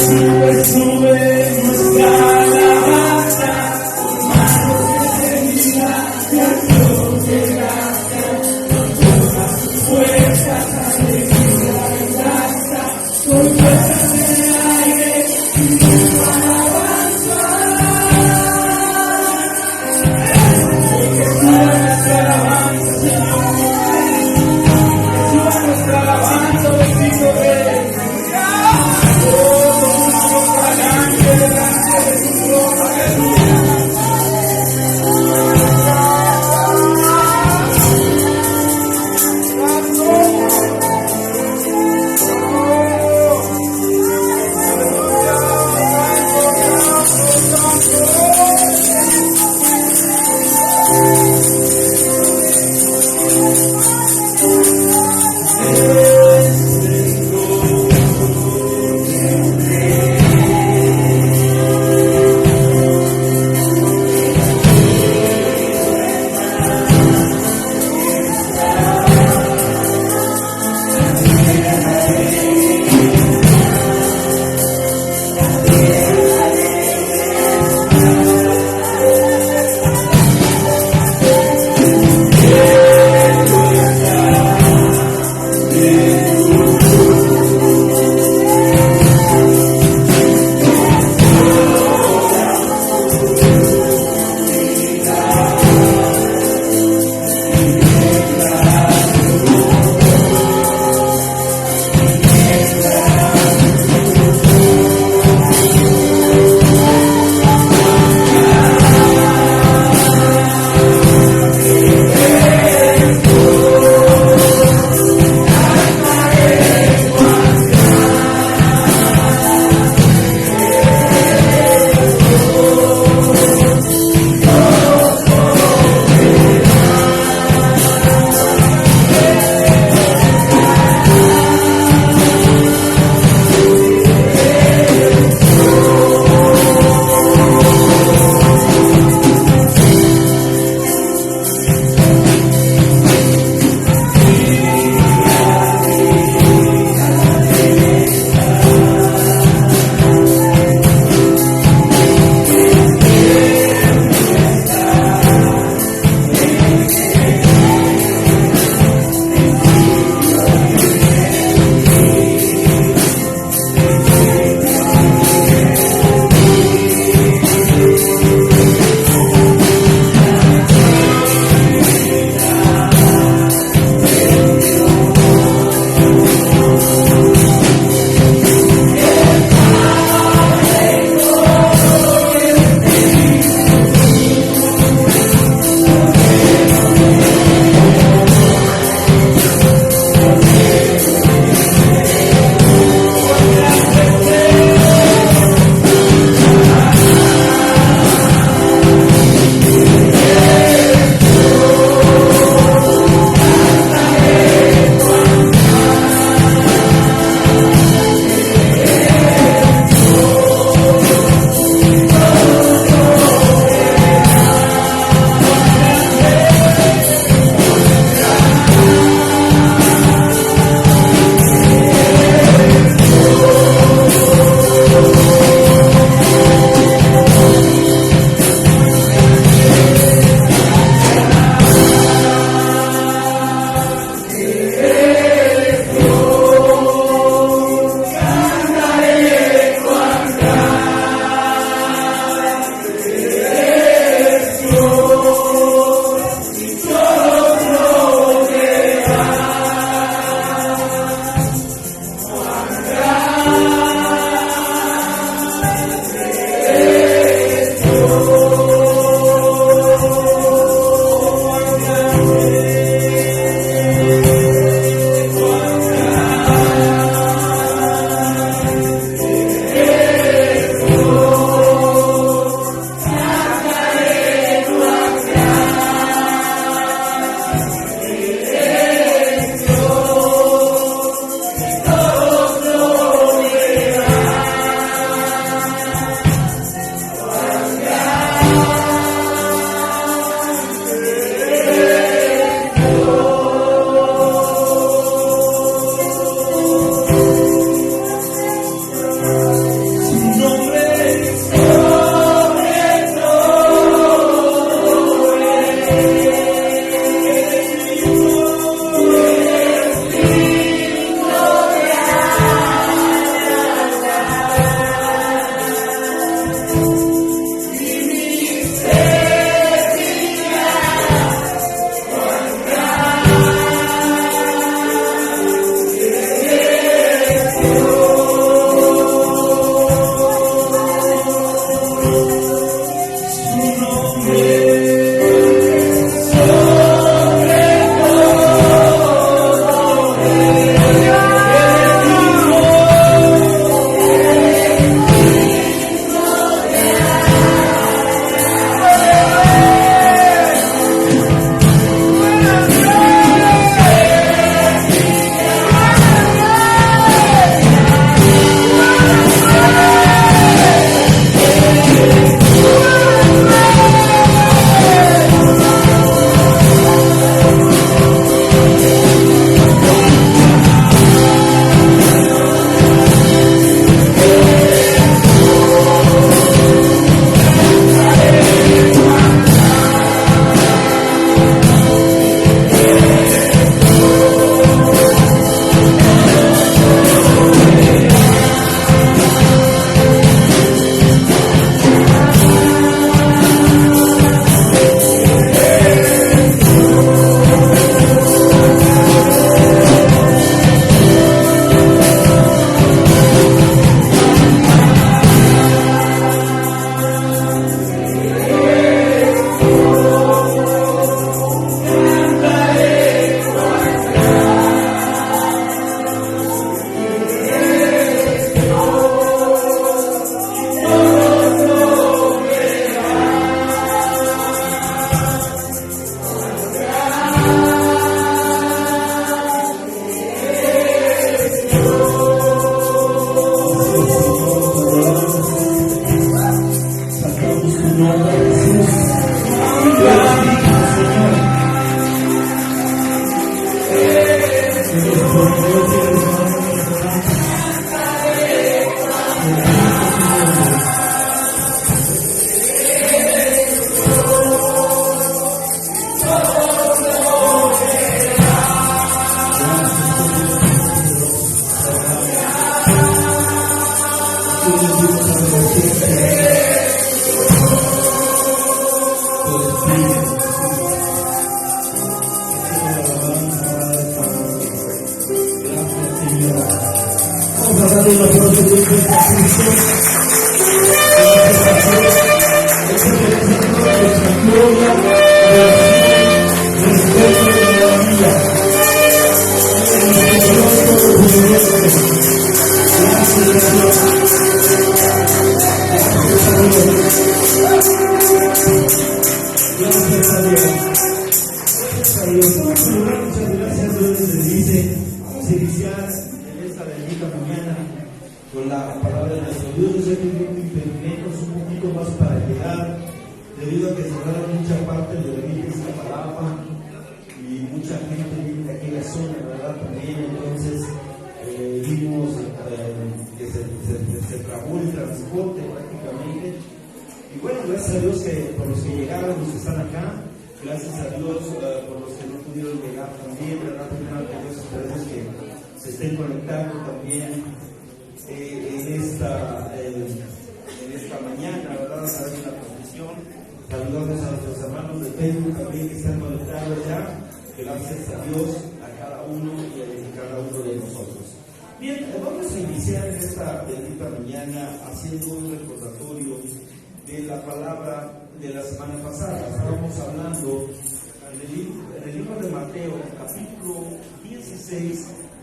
Sube nuestra alabanza, manos extendidas, y acción de gracia, con todas tus fuerzas, alegría y danza, con fuerzas en el aire, y tu alabanza. Que suba nuestra alabanza, Señor, que suba nuestra alabanza, bendito Rey. Delante de tu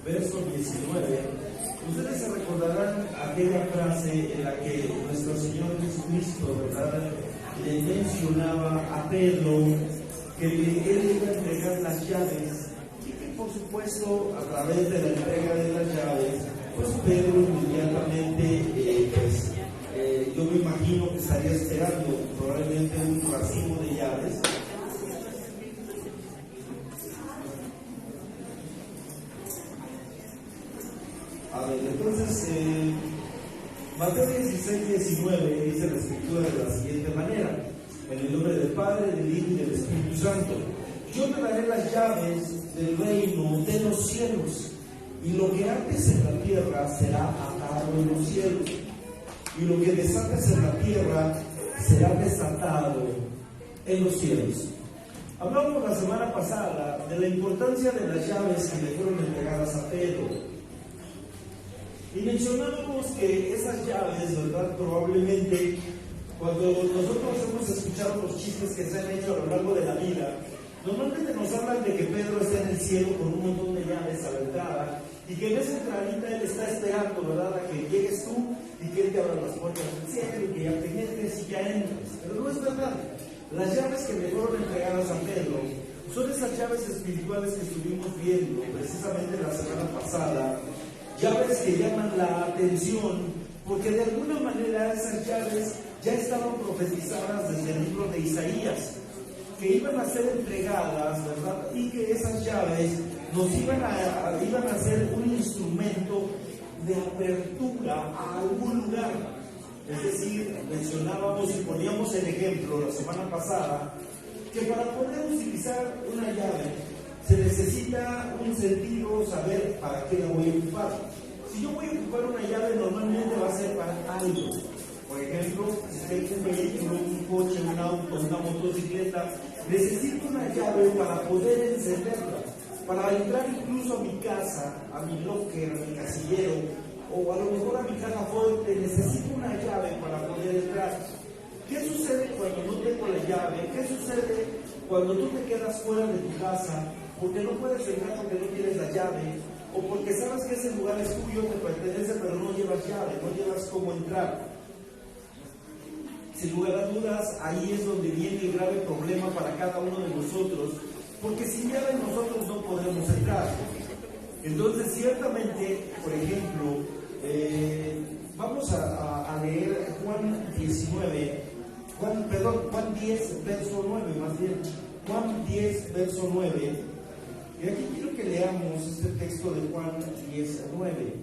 Verso 19, ustedes se recordarán aquella frase en la que nuestro Señor Jesucristo, ¿verdad?, le mencionaba a Pedro que él iba a entregar las llaves y que por supuesto a través de la entrega de las llaves, pues Pedro inmediatamente, yo me imagino que estaría esperando probablemente un racimo de llaves. A ver, entonces, Mateo 16, 19 dice la escritura de la siguiente manera: en el nombre del Padre, del Hijo y del Espíritu Santo, yo te daré las llaves del reino de los cielos, y lo que ates en la tierra será atado en los cielos, y lo que desates en la tierra será desatado en los cielos. Hablamos la semana pasada de la importancia de las llaves que le fueron entregadas a Pedro. Y mencionábamos que esas llaves, ¿verdad?, probablemente cuando nosotros hemos escuchado los chistes que se han hecho a lo largo de la vida, normalmente nos hablan de que Pedro está en el cielo con un montón de llaves a la entrada y que en esa entradita él está esperando, ¿verdad?, a que llegues tú y que él te abra las puertas del cielo y que ya te metes y ya entres. Pero no es verdad. Las llaves que le fueron entregadas a Pedro son esas llaves espirituales que estuvimos viendo precisamente la semana pasada. Llaves que llaman la atención, porque de alguna manera esas llaves ya estaban profetizadas desde el libro de Isaías, que iban a ser entregadas, ¿verdad? Y que esas llaves nos iban a ser un instrumento de apertura a algún lugar. Es decir, mencionábamos y poníamos el ejemplo la semana pasada, que para poder utilizar una llave se necesita un sentido, saber para qué la voy a ocupar. Si yo voy a ocupar una llave, normalmente va a ser para algo. Por ejemplo, si tengo un vehículo, un coche, un auto, una motocicleta, necesito una llave para poder encenderla, para entrar incluso a mi casa, a mi locker, a mi casillero, o a lo mejor a mi caja fuerte. Necesito una llave para poder entrar. ¿Qué sucede cuando no tengo la llave? ¿Qué sucede cuando tú te quedas fuera de tu casa porque no puedes entrar porque no tienes la llave, o porque sabes que ese lugar es tuyo, te pertenece, pero no llevas llave, no llevas cómo entrar? Sin lugar a dudas, ahí es donde viene el grave problema para cada uno de nosotros, porque sin llave nosotros no podemos entrar. Entonces, ciertamente, por ejemplo, vamos a leer Juan 10, verso 9, más bien. Juan 10, verso 9. Y aquí quiero que leamos este texto de Juan 10, 9.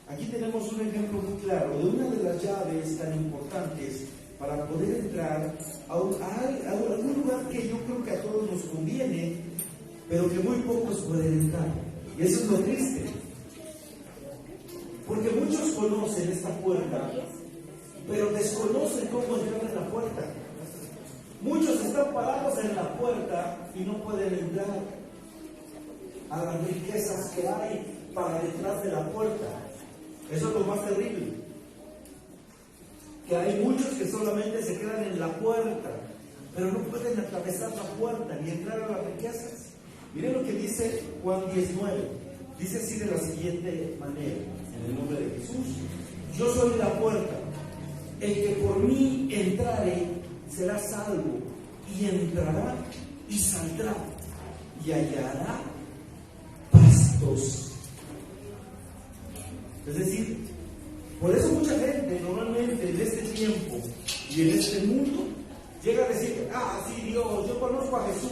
Aquí tenemos un ejemplo muy claro de una de las llaves tan importantes para poder entrar a algún lugar que yo creo que a todos nos conviene, pero que muy pocos pueden entrar. Y eso es lo triste. Porque muchos conocen esta puerta, pero desconocen cómo entrar en la puerta. Muchos están parados en la puerta y no pueden entrar a las riquezas que hay para detrás de la puerta. Eso es lo más terrible, que hay muchos que solamente se quedan en la puerta, pero no pueden atravesar la puerta ni entrar a las riquezas. Miren lo que dice Juan 19. Dice así de la siguiente manera, en el nombre de Jesús: yo soy la puerta, el que por mí entrare será salvo, y entrará y saldrá y hallará pastos. Es decir, por eso mucha gente normalmente en este tiempo y en este mundo llega a decir: ah, sí, Dios, yo conozco a Jesús.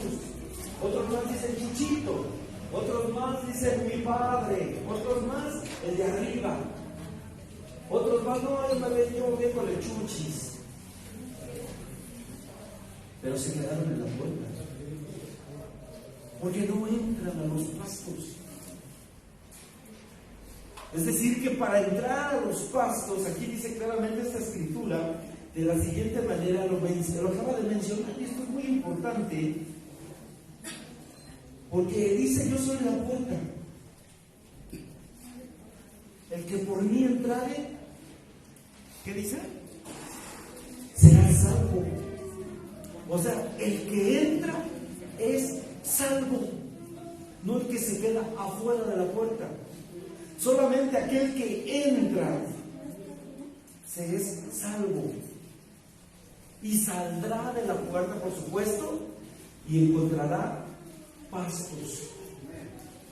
Otros más dicen Chuchito, otros más dicen mi padre, otros más el de arriba, otros más no, yo me llevo bien con el Chuchis. Pero se quedaron en la puerta porque no entran a los pastos. Es decir, que para entrar a los pastos, aquí dice claramente esta escritura de la siguiente manera, lo acaba de mencionar, y esto es muy importante, porque dice: yo soy la puerta, el que por mí entrare, ¿qué dice? Será salvo. O sea, el que entra es salvo, no el que se queda afuera de la puerta. Solamente aquel que entra se es salvo y saldrá de la puerta, por supuesto, y encontrará pastos.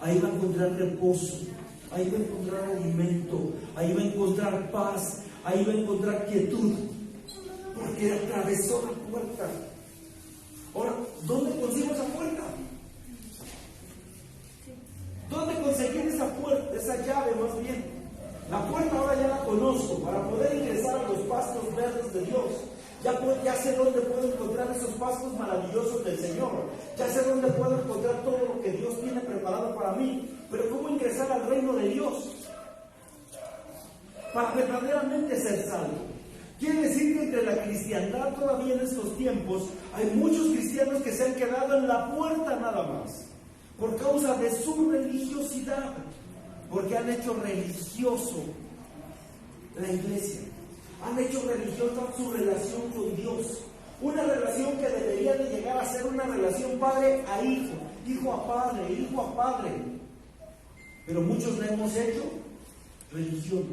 Ahí va a encontrar reposo, ahí va a encontrar alimento, ahí va a encontrar paz, ahí va a encontrar quietud, porque atravesó la puerta. Ahora, ¿dónde consigo esa puerta? ¿Dónde conseguí esa puerta, esa llave más bien? La puerta ahora ya la conozco. Para poder ingresar a los pastos verdes de Dios, ya sé dónde puedo encontrar esos pastos maravillosos del Señor. Ya sé dónde puedo encontrar todo lo que Dios tiene preparado para mí. Pero ¿cómo ingresar al reino de Dios? Para verdaderamente ser salvo. Quiere decir que entre la cristiandad todavía en estos tiempos hay muchos cristianos que se han quedado en la puerta nada más, por causa de su religiosidad, porque han hecho religioso la iglesia, han hecho religiosa su relación con Dios, una relación que debería de llegar a ser una relación padre a hijo, hijo a padre, hijo a padre, pero muchos la hemos hecho religión,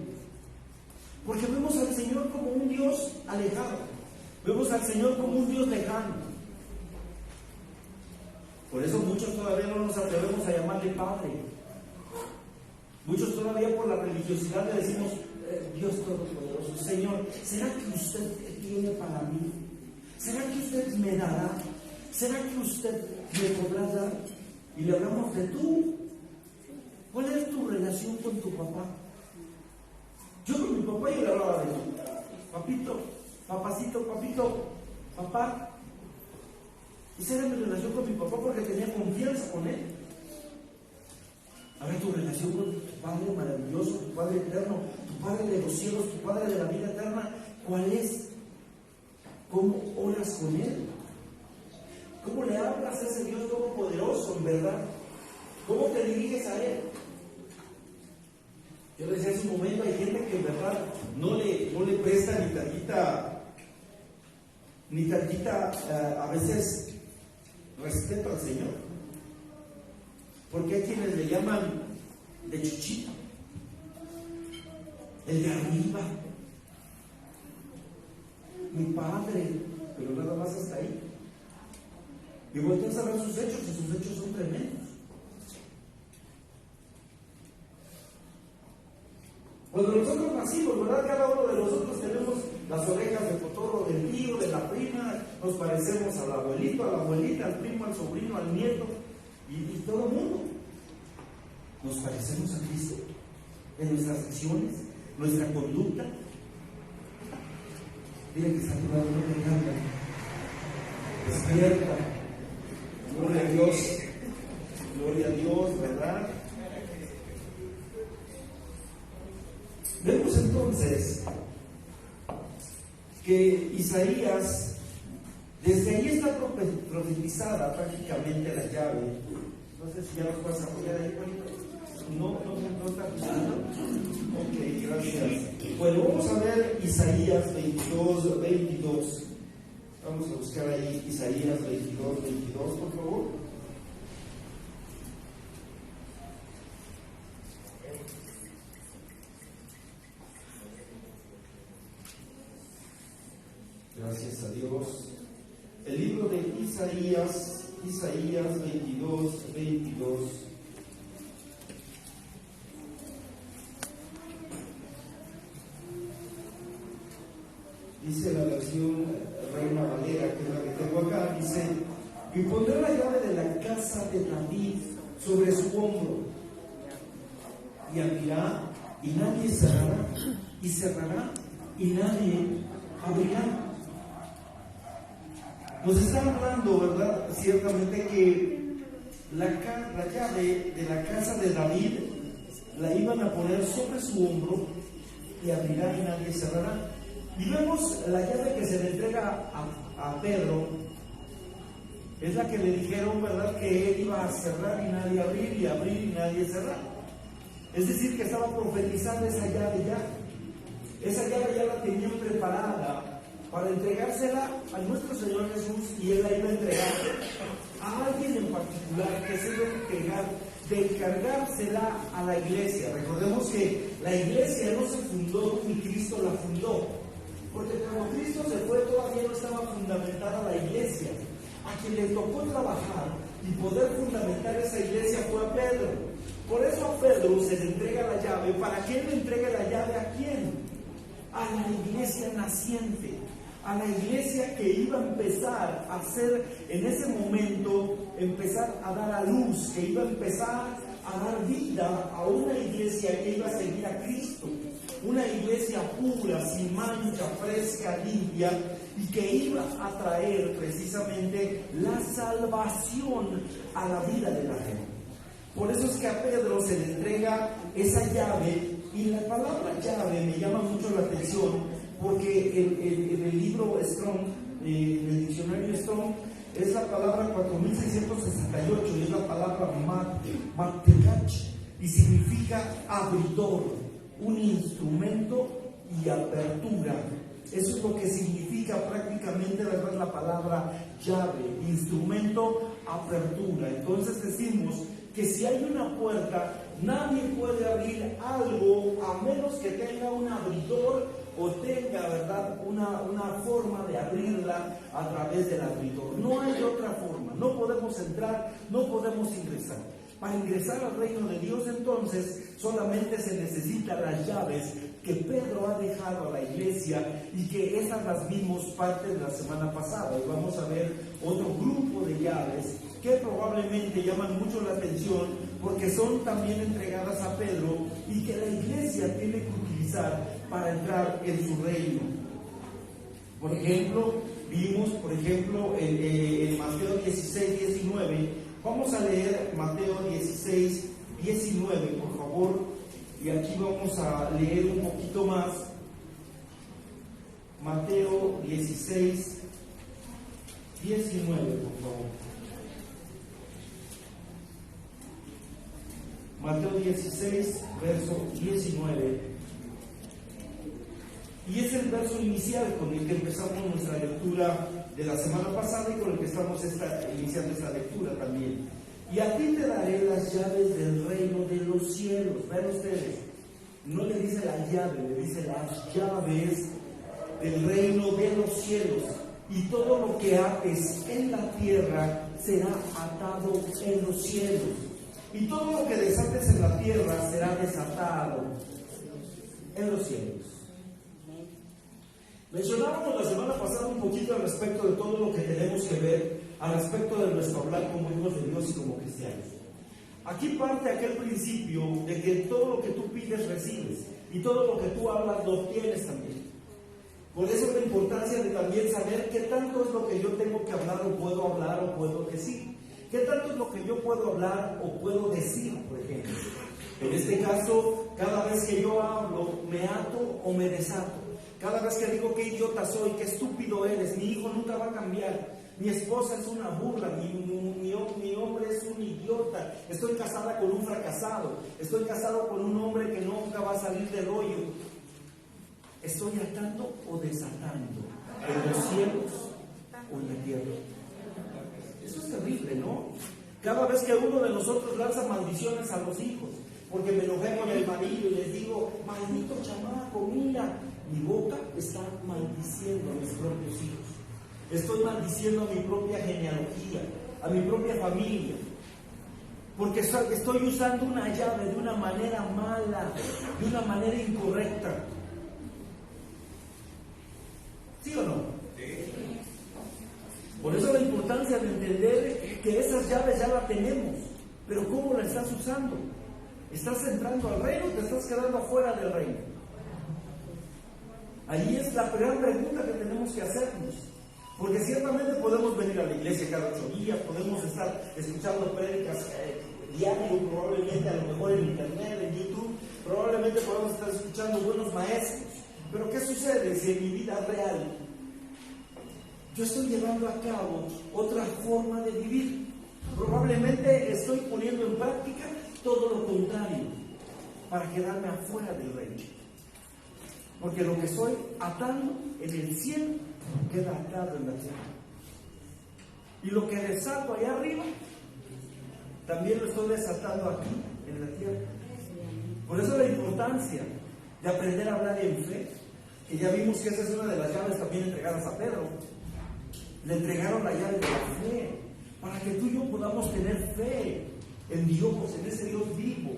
porque vemos al Señor como un Dios alejado, vemos al Señor como un Dios lejano. Por eso muchos todavía no nos atrevemos a llamarle Padre. Muchos todavía por la religiosidad le decimos: Dios Todopoderoso. Señor, ¿será que usted tiene para mí? ¿Será que usted me dará? ¿Será que usted me podrá dar? Y le hablamos de tú. ¿Cuál es tu relación con tu papá? Yo con mi papá yo le hablaba de tú. Papito, papacito, papito, papá. Esa era mi relación con mi papá porque tenía confianza con él. Ahora tu relación con tu Padre maravilloso, tu Padre eterno, tu Padre de los cielos, tu Padre de la vida eterna, ¿cuál es? ¿Cómo oras con él? ¿Cómo le hablas a ese Dios todopoderoso en verdad? ¿Cómo te diriges a él? Yo decía hace un momento, hay gente que en verdad no le presta ni tantita a veces respeto al Señor, porque hay quienes le llaman de Chuchito, el de arriba, mi padre, pero nada más hasta ahí. Y voltean a ver sus hechos, y sus hechos son tremendos. Cuando nosotros nacimos, ¿verdad? Cada uno de nosotros tenemos las orejas del cotorro del tío, de la prima, nos parecemos al abuelito, a la abuelita, al primo, al sobrino, al nieto, y todo el mundo. Nos parecemos a Cristo en nuestras acciones, nuestra conducta. Dile que está a tu lado, no te encanta. Despierta. Gloria a Dios, ¿verdad? Vemos entonces que Isaías, desde ahí está profetizada prácticamente la llave. No sé si ya los puedes apoyar ahí, Juanito. No está pisando. Ok, gracias. Bueno, vamos a ver Isaías 22. Vamos a buscar ahí Isaías 22, por favor. Gracias a Dios. El libro de Isaías 22. Dice la versión Reina Valera, que es la que tengo acá, dice: y pondré la llave de la casa de David sobre su hombro, y abrirá, y nadie cerrará, y cerrará, y nadie abrirá. Nos está hablando, ¿verdad? Ciertamente que la llave de la casa de David la iban a poner sobre su hombro, y abrirá y nadie cerrará. Y vemos la llave que se le entrega a Pedro, es la que le dijeron, ¿verdad?, que él iba a cerrar y nadie abrir, y abrir y nadie cerrar. Es decir, que estaba profetizando esa llave ya. Esa llave ya la tenían preparada para entregársela a nuestro Señor Jesús, y Él la iba a entregar a alguien en particular que se iba a encargar de encargársela a la iglesia. Recordemos que la iglesia no se fundó ni Cristo la fundó, porque cuando Cristo se fue todavía no estaba fundamentada la iglesia. A quien le tocó trabajar y poder fundamentar esa iglesia fue a Pedro. Por eso a Pedro se le entrega la llave. ¿Para qué le entrega la llave a quién? A la iglesia naciente, a la iglesia que iba a empezar a hacer en ese momento, empezar a dar a luz, que iba a empezar a dar vida a una iglesia que iba a seguir a Cristo, una iglesia pura, sin mancha, fresca, limpia, y que iba a traer precisamente la salvación a la vida de la gente. Por eso es que a Pedro se le entrega esa llave, y la palabra llave me llama mucho la atención, porque en el libro Strong, en el diccionario Strong, es la palabra 4668, y es la palabra matekach, y significa abridor, un instrumento y apertura. Eso es lo que significa prácticamente, ¿verdad?, la palabra llave, instrumento, apertura. Entonces decimos que si hay una puerta, nadie puede abrir algo a menos que tenga un abridor o tenga, ¿verdad?, una forma de abrirla a través del abridor. No hay otra forma, no podemos entrar, no podemos ingresar. Para ingresar al reino de Dios, entonces, solamente se necesitan las llaves que Pedro ha dejado a la iglesia, y que esas las vimos parte de la semana pasada. Y vamos a ver otro grupo de llaves que probablemente llaman mucho la atención porque son también entregadas a Pedro y que la iglesia tiene que utilizar para entrar en su reino. Por ejemplo, vimos, en Mateo 16, 19. Vamos a leer Mateo 16, 19, por favor, y aquí vamos a leer un poquito más. Mateo 16, 19, por favor. Mateo 16, verso 19. Y es el verso inicial con el que empezamos nuestra lectura de la semana pasada, y con el que estamos iniciando esta lectura también. Y a ti te daré las llaves del reino de los cielos. Vean ustedes, no le dice la llave, le dice las llaves del reino de los cielos. Y todo lo que ates en la tierra será atado en los cielos. Y todo lo que desates en la tierra será desatado en los cielos. Mencionábamos la semana pasada un poquito al respecto de todo lo que tenemos que ver al respecto de nuestro hablar como hijos de Dios y como cristianos. Aquí parte aquel principio de que todo lo que tú pides recibes, y todo lo que tú hablas lo obtienes también. Por eso la importancia de también saber qué tanto es lo que yo tengo que hablar o puedo decir. ¿Qué tanto es lo que yo puedo hablar o puedo decir, por ejemplo? En este caso, cada vez que yo hablo, me ato o me desato. Cada vez que digo qué idiota soy, qué estúpido eres, mi hijo nunca va a cambiar, mi esposa es una burla, mi hombre es un idiota, estoy casada con un fracasado, estoy casado con un hombre que nunca va a salir del hoyo. ¿Estoy atando o desatando en los cielos o en la tierra? Eso es terrible, ¿no? Cada vez que uno de nosotros lanza maldiciones a los hijos, porque me enojé con el marido y les digo, maldito chamaco, mira, mi boca está maldiciendo a mis propios hijos. Estoy maldiciendo a mi propia genealogía, a mi propia familia, porque estoy usando una llave de una manera mala, de una manera incorrecta. ¿Sí o no? Sí. Por eso la importancia de entender que esas llaves ya las tenemos, pero ¿cómo las estás usando? ¿Estás entrando al reino o te estás quedando afuera del reino? Ahí es la gran pregunta que tenemos que hacernos. Porque ciertamente podemos venir a la iglesia cada 8 días, podemos estar escuchando prédicas diario, probablemente a lo mejor en internet, en YouTube, probablemente podemos estar escuchando buenos maestros. Pero ¿qué sucede si en mi vida real yo estoy llevando a cabo otra forma de vivir? Probablemente estoy poniendo en práctica todo lo contrario para quedarme afuera del reino. Porque lo que estoy atando en el cielo queda atado en la tierra. Y lo que desato allá arriba, también lo estoy desatando aquí en la tierra. Por eso la importancia de aprender a hablar en fe, que ya vimos que esa es una de las llaves también entregadas a Pedro. Le entregaron la llave de la fe, para que tú y yo podamos tener fe en Dios, en ese Dios vivo,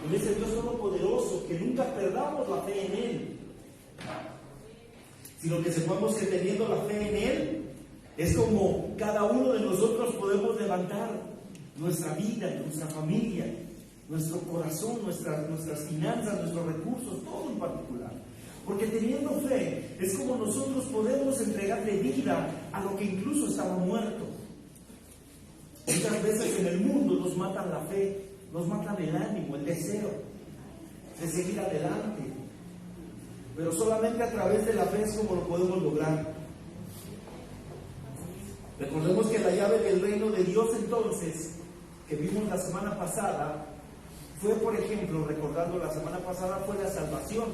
en ese Dios todopoderoso, que nunca perdamos la fe en Él, sino que sepamos que teniendo la fe en Él, es como cada uno de nosotros podemos levantar nuestra vida, nuestra familia, nuestro corazón, nuestras finanzas, nuestros recursos, todo en particular. Porque teniendo fe, es como nosotros podemos entregarle vida a lo que incluso estaba muerto. Muchas veces en el mundo nos matan la fe, nos matan el ánimo, el deseo de seguir adelante. Pero solamente a través de la fe es como lo podemos lograr. Recordemos que la llave del reino de Dios entonces, que vimos la semana pasada, fue, por ejemplo, recordando la semana pasada, fue la salvación.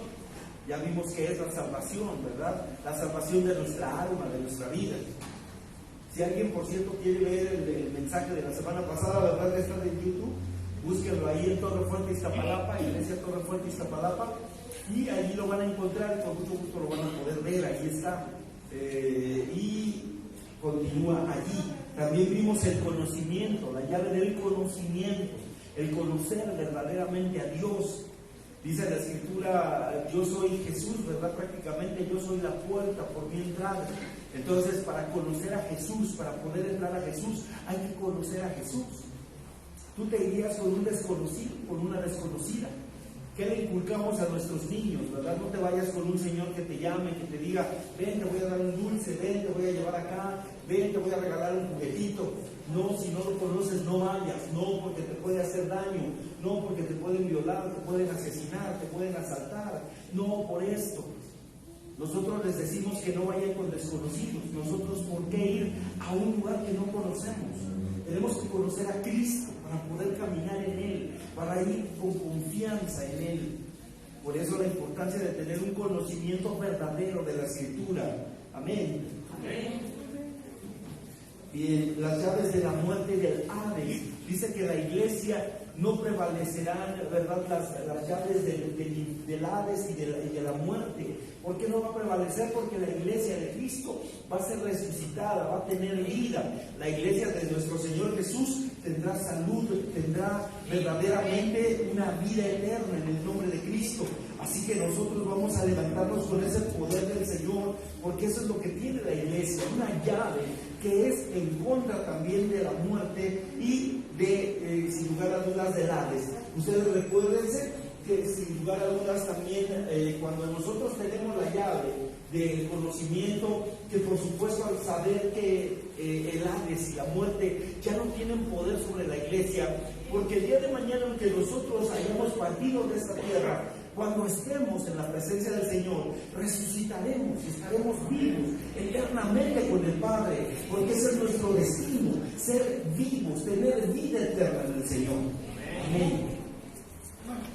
Ya vimos que es la salvación, ¿verdad? La salvación de nuestra alma, de nuestra vida. Si alguien, por cierto, quiere ver el mensaje de la semana pasada, la verdad está en YouTube, búsquenlo ahí en Torre Fuerte Iztapalapa, Iglesia Torre Fuerte Iztapalapa, y allí lo van a encontrar y con mucho gusto lo van a poder ver, ahí está. Y continúa allí. También vimos el conocimiento, la llave del conocimiento, el conocer verdaderamente a Dios. Dice la Escritura, yo soy Jesús, ¿verdad? Prácticamente yo soy la puerta por mi entrada. Entonces, para conocer a Jesús, para poder entrar a Jesús, hay que conocer a Jesús. Tú te irías con un desconocido, con una desconocida. ¿Qué le inculcamos a nuestros niños, verdad? No te vayas con un señor que te llame, que te diga, ven, te voy a dar un dulce, ven, te voy a llevar acá, ven, te voy a regalar un juguetito. No, si no lo conoces, no vayas. No, porque te puede hacer daño. No, porque te pueden violar, te pueden asesinar, te pueden asaltar. No, por esto. Nosotros les decimos que no vayan con desconocidos. Nosotros, ¿por qué ir a un lugar que no conocemos? Tenemos que conocer a Cristo para poder caminar en Él, para ir con confianza en Él. Por eso la importancia de tener un conocimiento verdadero de la Escritura. Amén. Amén. Bien, las llaves de la muerte y del Hades. Dice que la iglesia no prevalecerán, ¿verdad? Las llaves del Hades y de la muerte. ¿Por qué no va a prevalecer? Porque la iglesia de Cristo va a ser resucitada, va a tener vida. La iglesia de nuestro Señor Jesús tendrá salud, tendrá verdaderamente una vida eterna en el nombre de Cristo. Así que nosotros vamos a levantarnos con ese poder del Señor, porque eso es lo que tiene la iglesia, una llave que es en contra también de la muerte y de, sin lugar a dudas, del Hades. Ustedes recuérdense que sin lugar a dudas también cuando nosotros tenemos la llave del conocimiento, que por supuesto al saber que el Hades y la muerte ya no tienen poder sobre la iglesia, porque el día de mañana, aunque nosotros hayamos partido de esta tierra, cuando estemos en la presencia del Señor, resucitaremos y estaremos vivos eternamente con el Padre, porque ese es nuestro destino, ser vivos, tener vida eterna en el Señor. Amén.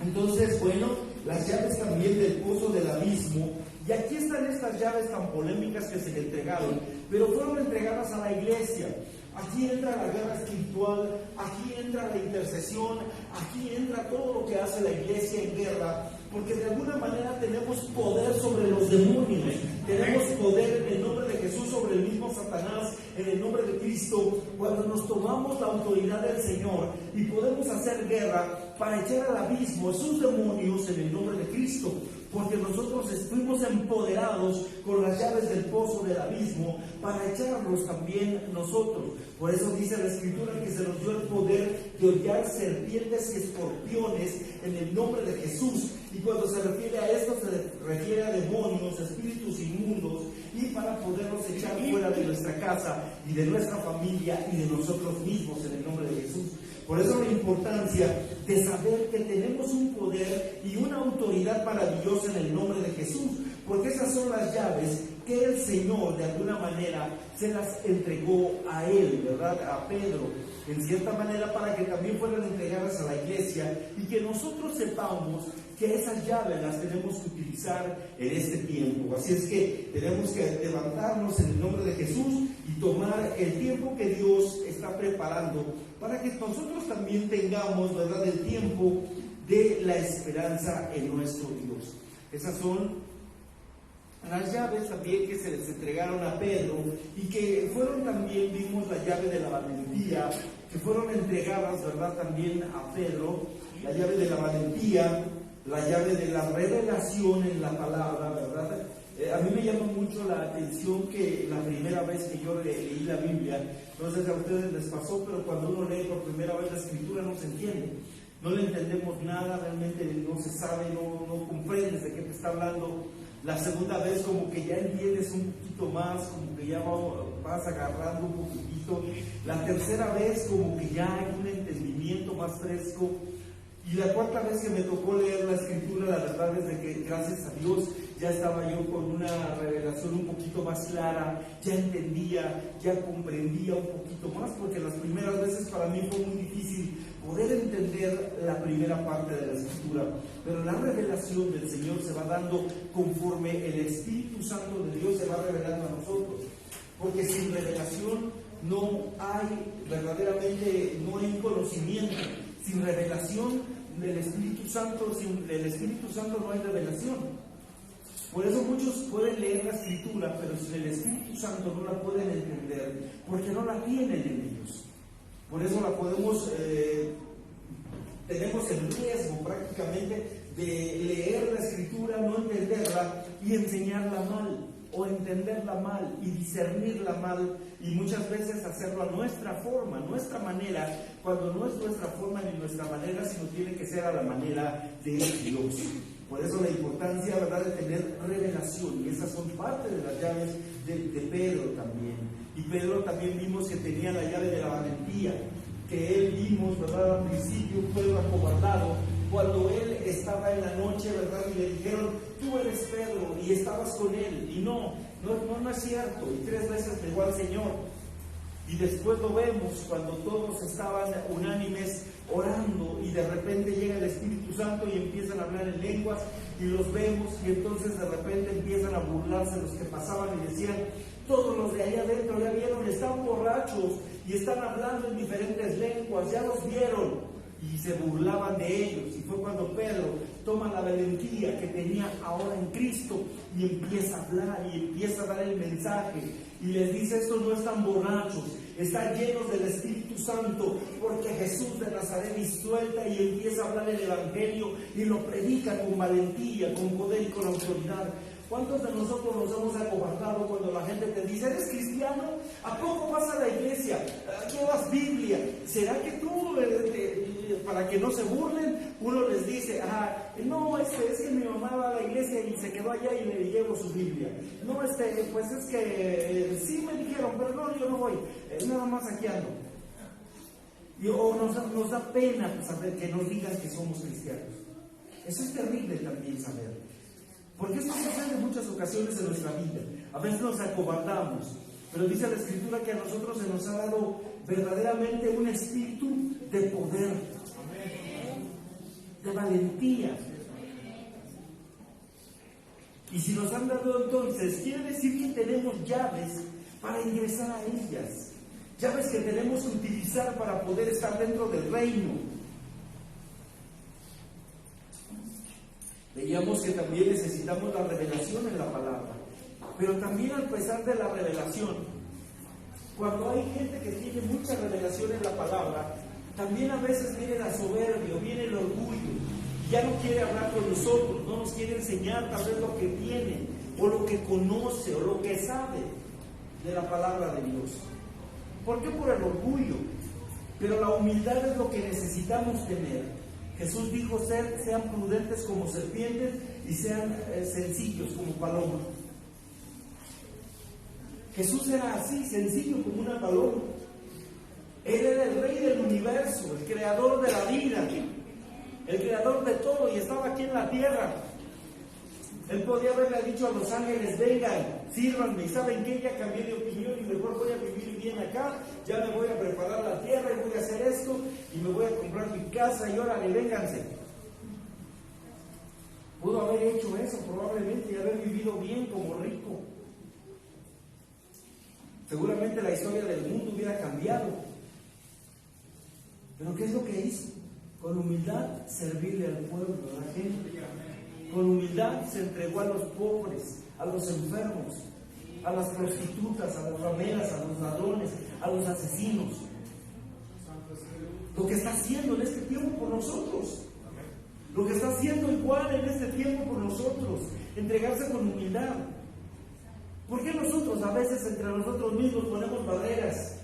Entonces, bueno, las llaves también del pozo del abismo, y aquí están estas llaves tan polémicas que se le entregaron, pero fueron entregadas a la iglesia. Aquí entra la guerra espiritual, aquí entra la intercesión, aquí entra todo lo que hace la iglesia en guerra, porque de alguna manera tenemos poder sobre los demonios, tenemos poder en el nombre de Jesús sobre el mismo Satanás, en el nombre de Cristo, cuando nos tomamos la autoridad del Señor y podemos hacer guerra para echar al abismo sus demonios en el nombre de Cristo, porque nosotros fuimos empoderados con las llaves del pozo del abismo para echarlos también nosotros. Por eso dice la Escritura que se nos dio el poder de hollar serpientes y escorpiones en el nombre de Jesús. Y cuando se refiere a esto, se refiere a demonios, espíritus inmundos, y para poderlos echar fuera de nuestra casa y de nuestra familia y de nosotros mismos en el nombre de Jesús. Por eso la importancia de saber que tenemos un poder y una autoridad maravillosa en el nombre de Jesús, porque esas son las llaves que el Señor de alguna manera se las entregó a él, ¿verdad? A Pedro, en cierta manera, para que también fueran entregadas a la iglesia y que nosotros sepamos que esas llaves las tenemos que utilizar en este tiempo. Así es que tenemos que levantarnos en el nombre de Jesús y tomar el tiempo que Dios está preparando para que nosotros también tengamos, ¿verdad?, el tiempo de la esperanza en nuestro Dios. Esas son las llaves también que se les entregaron a Pedro y que fueron también, vimos la llave de la valentía, que fueron entregadas, ¿verdad?, también a Pedro, la llave de la valentía, la llave de la revelación en la palabra, ¿verdad? A mí me llama mucho la atención que la primera vez que yo leí la Biblia, no sé si a ustedes les pasó, pero cuando uno lee por primera vez la Escritura no se entiende, no le entendemos nada, realmente no se sabe, no comprendes de qué te está hablando. La segunda vez como que ya entiendes un poquito más, como que ya vas agarrando un poquitito. La tercera vez como que ya hay un entendimiento más fresco. Y la cuarta vez que me tocó leer la Escritura, la verdad es de que gracias a Dios ya estaba yo con una revelación un poquito más clara, ya entendía, ya comprendía un poquito más, porque las primeras veces para mí fue muy difícil poder entender la primera parte de la Escritura, pero la revelación del Señor se va dando conforme el Espíritu Santo de Dios se va revelando a nosotros, porque sin revelación no hay, verdaderamente no hay conocimiento. Sin revelación del Espíritu Santo, sin el Espíritu Santo no hay revelación. Por eso muchos pueden leer la Escritura, pero sin el Espíritu Santo no la pueden entender, porque no la tienen en ellos. Por eso la podemos, tenemos el riesgo prácticamente de leer la Escritura, no entenderla y enseñarla mal, o entenderla mal y discernirla mal, y muchas veces hacerlo a nuestra forma, nuestra manera, cuando no es nuestra forma ni nuestra manera, sino tiene que ser a la manera de Dios. Por eso la importancia, ¿verdad?, de tener revelación, y esas son parte de las llaves de Pedro también. Y Pedro también vimos que tenía la llave de la valentía, que él vimos, ¿verdad?, al principio Pedro acobardado, cuando él estaba en la noche, ¿verdad?, y le dijeron, tú eres Pedro, y estabas con él, y no es cierto, y 3 veces negó al Señor. Y después lo vemos cuando todos estaban unánimes orando, y de repente llega el Espíritu Santo y empiezan a hablar en lenguas, y los vemos, y entonces de repente empiezan a burlarse los que pasaban y decían, todos los de ahí adentro ya vieron, están borrachos y están hablando en diferentes lenguas, ya los vieron. Y se burlaban de ellos, y fue cuando Pedro toma la valentía que tenía ahora en Cristo y empieza a hablar y empieza a dar el mensaje y les dice, estos no están borrachos, están llenos del Espíritu Santo, porque Jesús de Nazaret y suelta y empieza a hablar el Evangelio y lo predica con valentía, con poder y con autoridad. ¿Cuántos de nosotros nos hemos acobardado cuando la gente te dice, ¿eres cristiano? ¿A poco vas a la iglesia? ¿Llevas Biblia? ¿Será que tú, para que no se burlen, uno les dice, no, es que mi mamá va a la iglesia y se quedó allá y le llevo su Biblia? No, pues es que sí me dijeron, pero no, yo no voy, nada más aquí ando. O nos da pena saber que nos digan que somos cristianos. Eso es terrible también saber. Porque esto sucede en muchas ocasiones en nuestra vida. A veces nos acobardamos, pero dice la Escritura que a nosotros se nos ha dado verdaderamente un espíritu de poder, de valentía. Y si nos han dado entonces, quiere decir que tenemos llaves para ingresar a ellas. Llaves que tenemos que utilizar para poder estar dentro del reino. Veíamos que también necesitamos la revelación en la palabra. Pero también al pesar de la revelación, cuando hay gente que tiene mucha revelación en la palabra, también a veces viene la soberbia, viene el orgullo. Ya no quiere hablar con nosotros, no nos quiere enseñar tal vez lo que tiene, o lo que conoce, o lo que sabe de la palabra de Dios. ¿Por qué? Por el orgullo. Pero la humildad es lo que necesitamos tener. Jesús dijo, sean prudentes como serpientes y sean sencillos como palomas. Jesús era así, sencillo como una paloma. Él era el rey del universo, el creador de la vida, el creador de todo, y estaba aquí en la tierra. Él podía haberle dicho a los ángeles, vengan, sírvanme, y saben que ya cambié de opinión y mejor voy a vivir bien acá, ya me voy a preparar la tierra y voy a hacer esto, y me voy a comprar mi casa y órale, vénganse. Pudo haber hecho eso probablemente y haber vivido bien como rico. Seguramente la historia del mundo hubiera cambiado. Pero ¿qué es lo que hizo? Con humildad servirle al pueblo, a la gente. Con humildad se entregó a los pobres, a los enfermos, a las prostitutas, a las rameras, a los ladrones, a los asesinos. Lo que está haciendo en este tiempo por nosotros. Lo que está haciendo igual en este tiempo por nosotros. Entregarse con humildad. ¿Por qué nosotros a veces entre nosotros mismos ponemos barreras?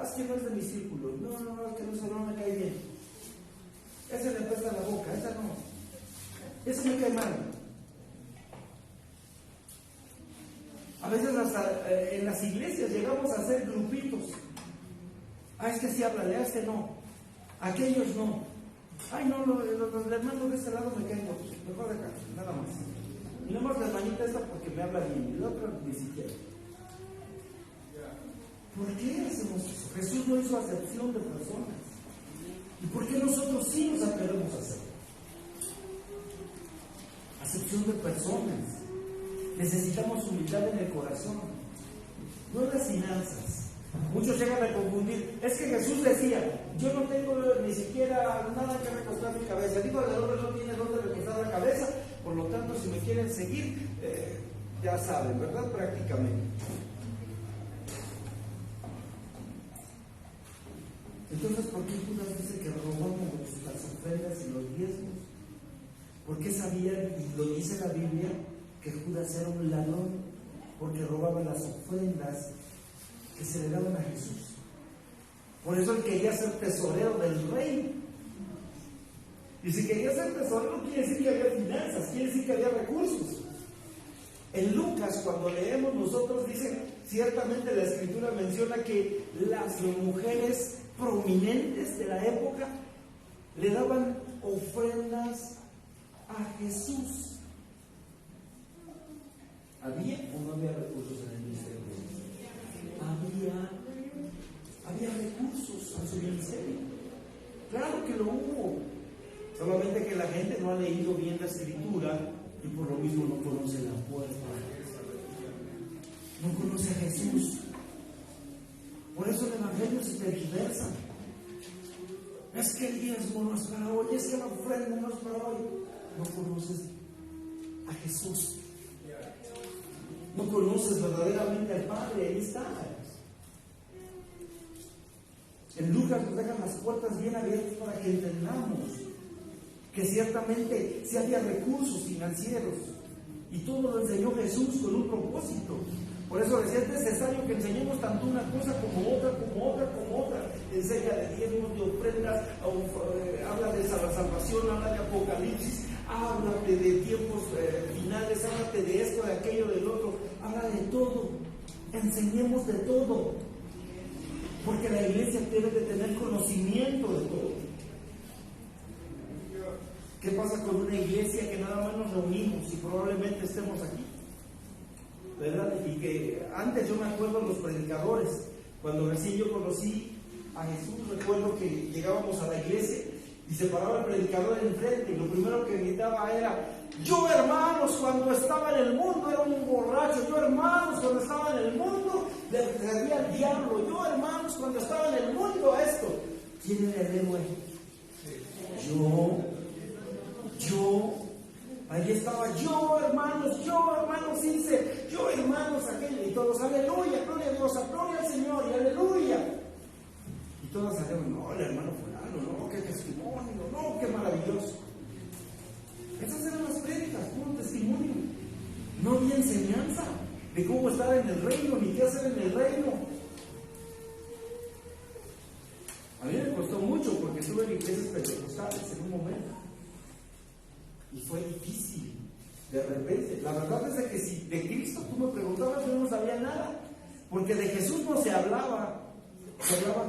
Es que no es de mi círculo. No, es que no me cae bien. Ese le pesa la boca, esa no. Ese me cae mal. A veces hasta en las iglesias llegamos a hacer grupitos. Es que sí háblale, a este no. Aquellos no. Ay, no, los hermanos de este lado me caen gordos. Mejor de acá, nada más. Y no más la hermanita esta porque me habla bien, y la otra ni siquiera. ¿Por qué hacemos eso? Jesús no hizo acepción de personas. ¿Y por qué nosotros sí nos atrevemos a hacerlo? Acepción de personas. Necesitamos humildad en el corazón, no en las finanzas. Muchos llegan a confundir. Es que Jesús decía, yo no tengo ni siquiera nada que recostar mi cabeza. Digo, el hombre no tiene dónde recostar la cabeza. Por lo tanto, si me quieren seguir, ya saben, ¿verdad? Prácticamente. Entonces, ¿por qué Judas dice que robamos las ofrendas y los diezmos? Porque sabían, y lo dice la Biblia, que Judas era un ladrón, porque robaba las ofrendas que se le daban a Jesús. Por eso él quería ser tesorero del rey. Y si quería ser tesorero, quiere decir que había finanzas, quiere decir que había recursos. En Lucas, cuando leemos nosotros, dice, ciertamente la Escritura menciona que las mujeres prominentes de la época le daban ofrendas a Jesús. ¿Había o no había recursos en el ministerio? Había recursos en su ministerio. Claro que lo hubo. Solamente que la gente no ha leído bien la Escritura y por lo mismo no conoce la puerta. No conoce a Jesús. Por eso el Evangelio se tergiversa. Es que el diezmo no es para hoy, es que la ofrenda no es para hoy. No conoces a Jesús. No conoces verdaderamente al Padre, ahí está. En Lucas nos dejan las puertas bien abiertas para que entendamos que ciertamente sí había recursos financieros y todo lo enseñó Jesús con un propósito. Por eso decía, es necesario que enseñemos tanto una cosa como otra, como otra, como otra. Enseña de diezmos, de ofrendas, habla de la salvación, habla de Apocalipsis, háblate de tiempos finales, háblate de esto, de aquello, del otro, habla de todo. Enseñemos de todo, porque la iglesia debe de tener conocimiento de todo. ¿Qué pasa con una iglesia que nada más nos reunimos y probablemente estemos aquí? ¿Verdad? Y que antes yo me acuerdo de los predicadores, cuando recién yo conocí a Jesús, recuerdo que llegábamos a la iglesia y se paraba el predicador enfrente y lo primero que gritaba era: yo, hermanos, cuando estaba en el mundo era un borracho. Yo, hermanos, cuando estaba en el mundo le servía al diablo. Yo, hermanos, cuando estaba en el mundo esto. ¿Quién era el héroe? Yo, ahí estaba yo, hermanos, dice, yo, hermanos, aquello, y todos, aleluya, gloria a Dios, gloria al Señor, y aleluya. Y todos salían, no, el hermano fulano, no, qué testimonio, no, qué maravilloso. Esas eran las prédicas, puro testimonio. No había enseñanza de cómo estar en el reino, ni qué hacer en el reino. A mí me costó mucho porque estuve en iglesias pentecostales en un momento. Y fue difícil, de repente. La verdad es que si de Cristo tú me preguntabas, yo no sabía nada. Porque de Jesús no se hablaba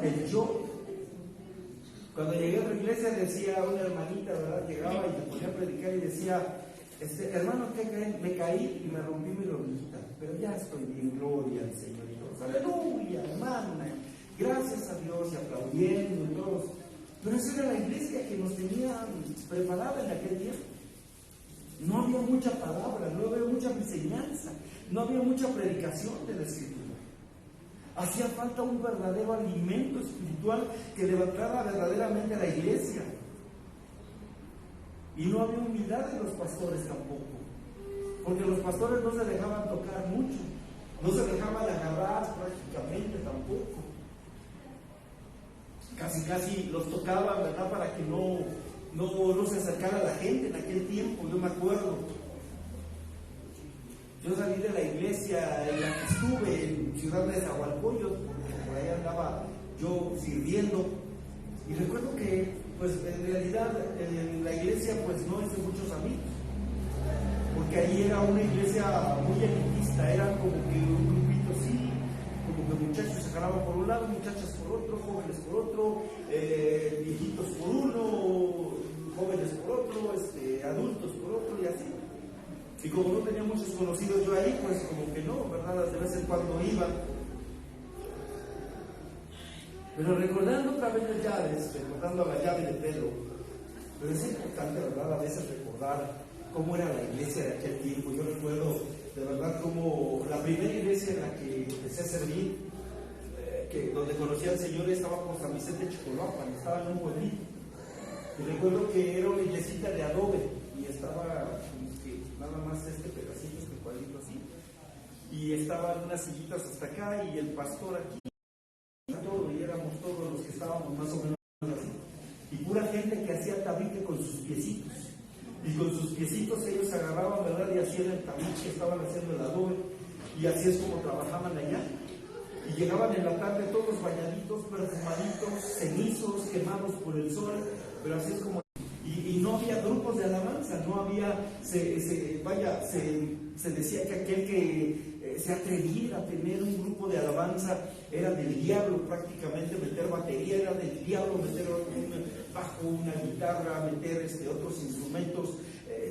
del yo. Cuando llegué a otra iglesia decía una hermanita, ¿verdad? Llegaba y me ponía a predicar y decía, hermano, me caí y me rompí mi rodillita, pero ya estoy bien, gloria al Señor. Y todos, aleluya, hermana, gracias a Dios, y aplaudiendo y todos. Pero esa era la iglesia que nos tenía preparada en aquel tiempo. No había mucha palabra, no había mucha enseñanza, no había mucha predicación de la Escritura. Hacía falta un verdadero alimento espiritual que levantara verdaderamente a la iglesia. Y no había humildad en los pastores tampoco, porque los pastores no se dejaban tocar mucho, no se dejaban agarrar prácticamente tampoco. Casi los tocaban, ¿verdad? Para que no se acercara a la gente en aquel tiempo. Yo me acuerdo, yo salí de la iglesia en la que estuve en Ciudad de Zahualcoyot, por ahí andaba yo sirviendo, y recuerdo que pues en realidad en la iglesia pues no hice muchos amigos, porque ahí era una iglesia muy elitista, era como que un grupito así, como que muchachos se agarraban por un lado, muchachas por otro, jóvenes por otro, viejitos por uno, jóvenes por otro, adultos por otro, y así. Y como no tenía muchos conocidos yo ahí, pues como que no, ¿verdad? De vez en cuando iba. Pero recordando otra vez las llaves, recordando la llave de Pedro, pero es importante, ¿verdad? A veces recordar cómo era la iglesia de aquel tiempo. Yo recuerdo, de verdad, como la primera iglesia en la que empecé a servir, donde conocí al Señor, estaba por San Vicente Chicoloapan, estaba en un pueblito. Y recuerdo que era una iglesita de adobe, y estaba nada más pedacito, cuadrito así, y estaban unas sillitas hasta acá y el pastor aquí, y éramos todos los que estábamos más o menos así, y pura gente que hacía tabique con sus piecitos, y con sus piecitos ellos agarraban, ¿verdad? Y hacían el tabique, estaban haciendo el adobe, y así es como trabajaban allá. Y llegaban en la tarde todos bañaditos, perfumaditos, cenizos, quemados por el sol, pero así es como. Y no había grupos de alabanza, no había, se decía que aquel que se atreviera a tener un grupo de alabanza era del diablo prácticamente. Meter batería era del diablo, meter un bajo, una guitarra, meter otros instrumentos,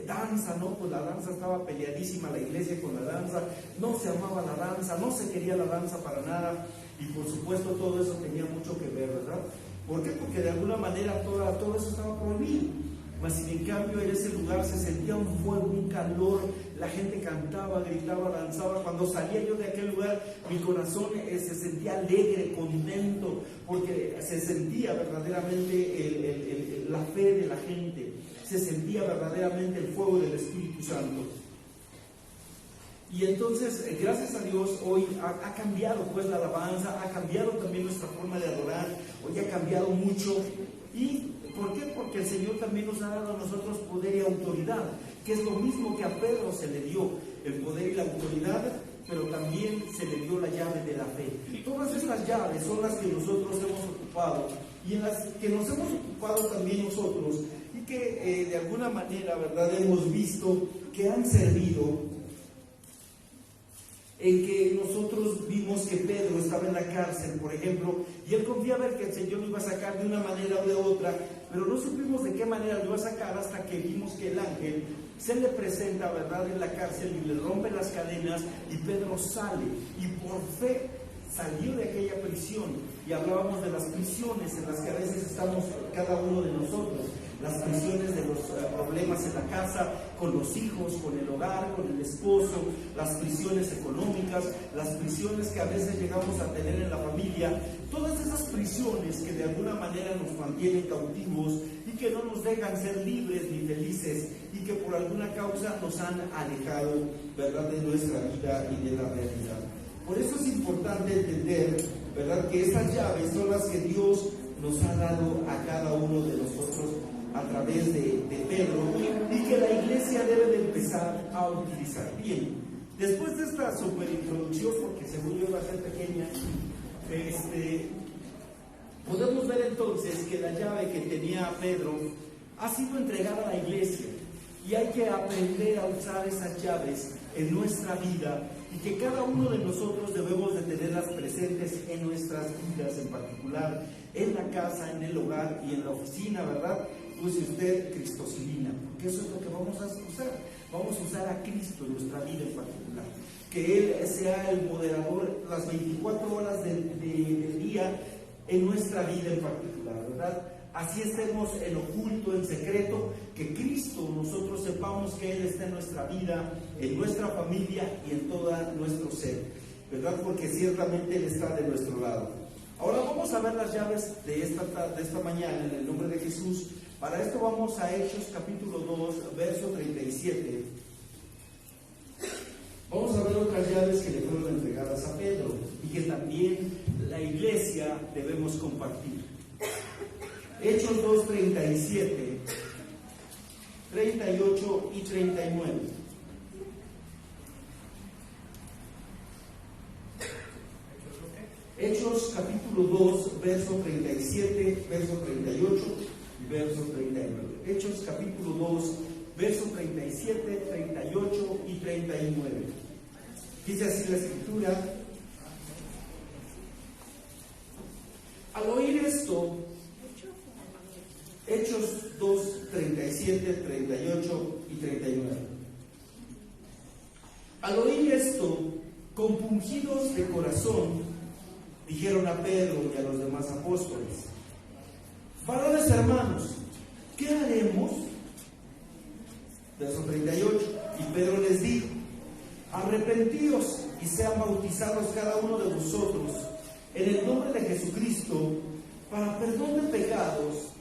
danza, ¿no? Pues la danza estaba peleadísima, la iglesia con la danza, no se amaba la danza, no se quería la danza para nada, y por supuesto todo eso tenía mucho que ver, ¿verdad? ¿Por qué? Porque de alguna manera todo eso estaba prohibido. Mas sin en cambio en ese lugar se sentía un fuego, un calor, la gente cantaba, gritaba, danzaba. Cuando salía yo de aquel lugar, mi corazón se sentía alegre, contento, porque se sentía verdaderamente la fe de la gente, se sentía verdaderamente el fuego del Espíritu Santo. Y entonces, gracias a Dios, hoy ha cambiado pues la alabanza, ha cambiado también nuestra forma de adorar, hoy ha cambiado mucho. ¿Y por qué? Porque el Señor también nos ha dado a nosotros poder y autoridad, que es lo mismo que a Pedro se le dio, el poder y la autoridad, pero también se le dio la llave de la fe. Todas estas llaves son las que nosotros hemos ocupado, y en las que nos hemos ocupado también nosotros, y que de alguna manera, ¿verdad?, hemos visto que han servido. En que nosotros vimos que Pedro estaba en la cárcel, por ejemplo, y él confiaba en que el Señor lo iba a sacar de una manera o de otra, pero no supimos de qué manera lo iba a sacar hasta que vimos que el ángel se le presenta, ¿verdad?, en la cárcel y le rompe las cadenas y Pedro sale y por fe salió de aquella prisión. Y hablábamos de las prisiones en las que a veces estamos cada uno de nosotros, las prisiones de los problemas en la casa, con los hijos, con el hogar, con el esposo, las prisiones económicas, las prisiones que a veces llegamos a tener en la familia, todas esas prisiones que de alguna manera nos mantienen cautivos y que no nos dejan ser libres ni felices y que por alguna causa nos han alejado, ¿verdad?, de nuestra vida y de la realidad. Por eso es importante entender, ¿verdad?, que esas llaves son las que Dios nos ha dado a cada uno de nosotros a través de Pedro y que la iglesia debe de empezar a utilizar. Bien, después de esta super introducción, porque según yo va a ser pequeña, podemos ver entonces que la llave que tenía Pedro ha sido entregada a la iglesia y hay que aprender a usar esas llaves en nuestra vida y que cada uno de nosotros debemos de tenerlas presentes en nuestras vidas, en particular en la casa, en el hogar y en la oficina, ¿verdad? Use usted Cristosilina, porque eso es lo que vamos a usar. Vamos a usar a Cristo en nuestra vida en particular. Que Él sea el moderador las 24 horas del día en nuestra vida en particular, ¿verdad? Así estemos en oculto, en secreto, que Cristo, nosotros sepamos que Él está en nuestra vida, en nuestra familia y en todo nuestro ser, ¿verdad? Porque ciertamente Él está de nuestro lado. Ahora vamos a ver las llaves de esta mañana en el nombre de Jesús. Para esto vamos a Hechos capítulo 2, verso 37. Vamos a ver otras llaves que le fueron entregadas a Pedro y que también la iglesia debemos compartir. Hechos 2, 37, 38 y 39. Hechos capítulo 2, verso 37, verso 38 y verso 39. Hechos capítulo 2, verso 37, 38 y 39. Dice así la escritura: al oír esto, Hechos 2, 37, 38 y 39. Al oír esto, compungidos de corazón, dijeron a Pedro y a los demás apóstoles: varones hermanos, ¿qué haremos? Verso 38. Y Pedro les dijo: arrepentíos y sean bautizados cada uno de vosotros en el nombre de Jesucristo para perdón de pecados,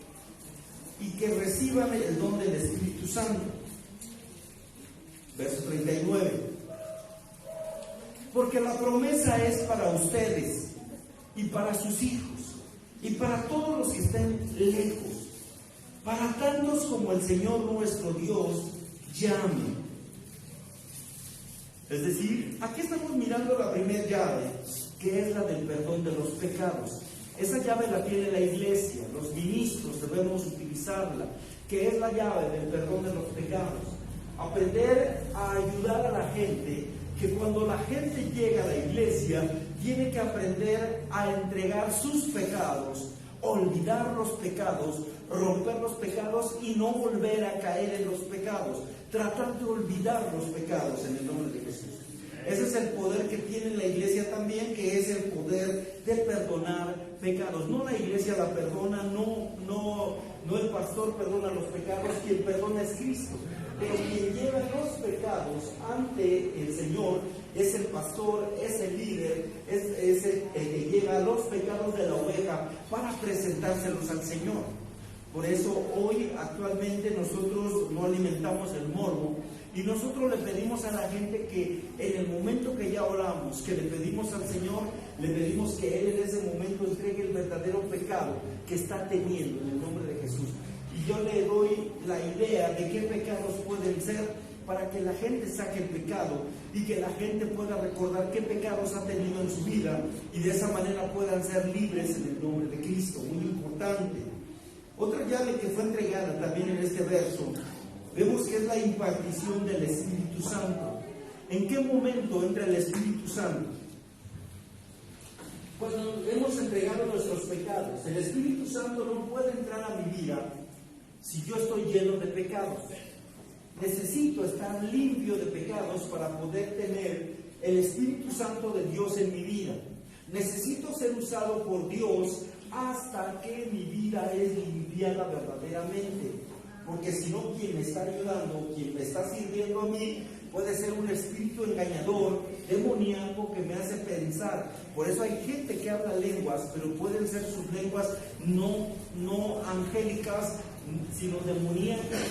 y que reciban el don del Espíritu Santo. Verso 39. Porque la promesa es para ustedes y para sus hijos y para todos los que estén lejos, para tantos como el Señor nuestro Dios llame. Es decir, aquí estamos mirando la primera llave, que es la del perdón de los pecados. Esa llave la tiene la iglesia, los ministros debemos utilizarla, que es la llave del perdón de los pecados. Aprender a ayudar a la gente, que cuando la gente llega a la iglesia, tiene que aprender a entregar sus pecados, olvidar los pecados, romper los pecados y no volver a caer en los pecados, tratar de olvidar los pecados en el nombre de Jesús. Ese es el poder que tiene la iglesia también, que es el poder de perdonar pecados. No la iglesia la perdona, no el pastor perdona los pecados, quien perdona es Cristo. Pero quien lleva los pecados ante el Señor es el pastor, es el líder, es el que lleva los pecados de la oveja para presentárselos al Señor. Por eso hoy actualmente nosotros no alimentamos el morbo y nosotros le pedimos a la gente que en el momento que ya oramos, que le pedimos al Señor, le pedimos que Él en ese momento entregue el verdadero pecado que está teniendo en el nombre de Jesús. Y yo le doy la idea de qué pecados pueden ser para que la gente saque el pecado y que la gente pueda recordar qué pecados ha tenido en su vida y de esa manera puedan ser libres en el nombre de Cristo. Muy importante. Otra llave que fue entregada también en este verso, vemos que es la impartición del Espíritu Santo. ¿En qué momento entra el Espíritu Santo? Cuando hemos entregado nuestros pecados. El Espíritu Santo no puede entrar a mi vida si yo estoy lleno de pecados? Necesito estar limpio de pecados para poder tener el Espíritu Santo de Dios en mi vida. Necesito ser usado por Dios hasta que mi vida es limpiada verdaderamente. Porque si no, quien me está ayudando, quien me está sirviendo a mí, puede ser un espíritu engañador, demoníaco, que me hace pensar. Por eso hay gente que habla lenguas, pero pueden ser sus lenguas no angélicas, sino demoníacas.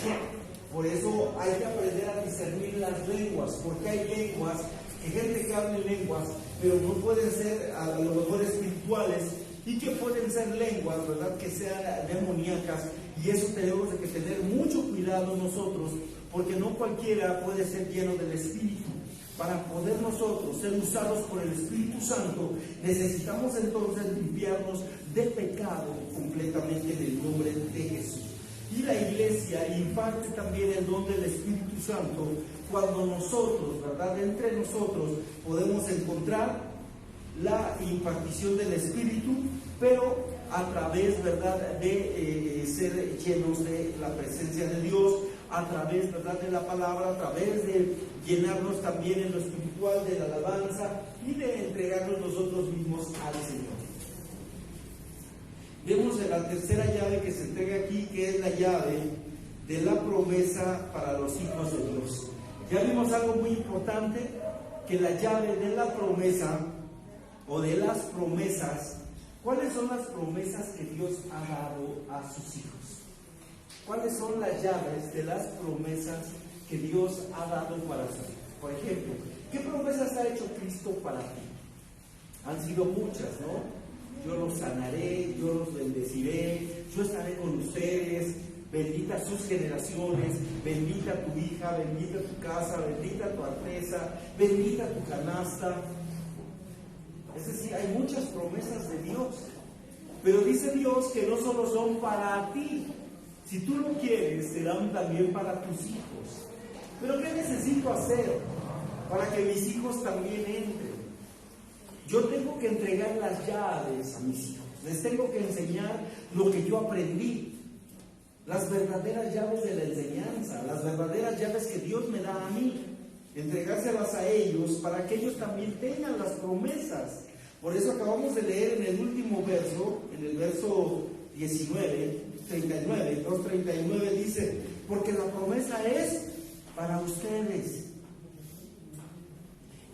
Por eso hay que aprender a discernir las lenguas, porque hay lenguas, que gente que habla en lenguas, pero no pueden ser a lo mejor espirituales, y que pueden ser lenguas, ¿verdad?, que sean demoníacas. Y eso tenemos que tener mucho cuidado nosotros, porque no cualquiera puede ser lleno del Espíritu. Para poder nosotros ser usados por el Espíritu Santo, necesitamos entonces limpiarnos de pecado completamente en el nombre de Jesús. Y la iglesia imparte también el don del Espíritu Santo cuando nosotros, ¿verdad?, entre nosotros podemos encontrar la impartición del Espíritu, pero a través, ¿verdad?, de ser llenos de la presencia de Dios, a través, ¿verdad?, de la palabra, a través de llenarnos también en lo espiritual de la alabanza y de entregarnos nosotros mismos al Señor. Vemos en la tercera llave que se entrega aquí, que es la llave de la promesa para los hijos de Dios. Ya vimos algo muy importante, que la llave de la promesa o de las promesas. ¿Cuáles son las promesas que Dios ha dado a sus hijos? ¿Cuáles son las llaves de las promesas que Dios ha dado para sus hijos? Por ejemplo, ¿qué promesas ha hecho Cristo para ti? Han sido muchas, ¿no? Yo los sanaré, yo los bendeciré, yo estaré con ustedes, bendita sus generaciones, bendita tu hija, bendita tu casa, bendita tu artesa, bendita tu canasta. Es decir, hay muchas promesas de Dios, pero dice Dios que no solo son para ti. Si tú lo quieres, serán también para tus hijos. Pero ¿qué necesito hacer para que mis hijos también entren? Yo tengo que entregar las llaves a mis hijos. Les tengo que enseñar lo que yo aprendí. Las verdaderas llaves de la enseñanza, las verdaderas llaves que Dios me da a mí. Entregárselas a ellos para que ellos también tengan las promesas. Por eso acabamos de leer en el último verso, en el verso 2:39 dice, porque la promesa es para ustedes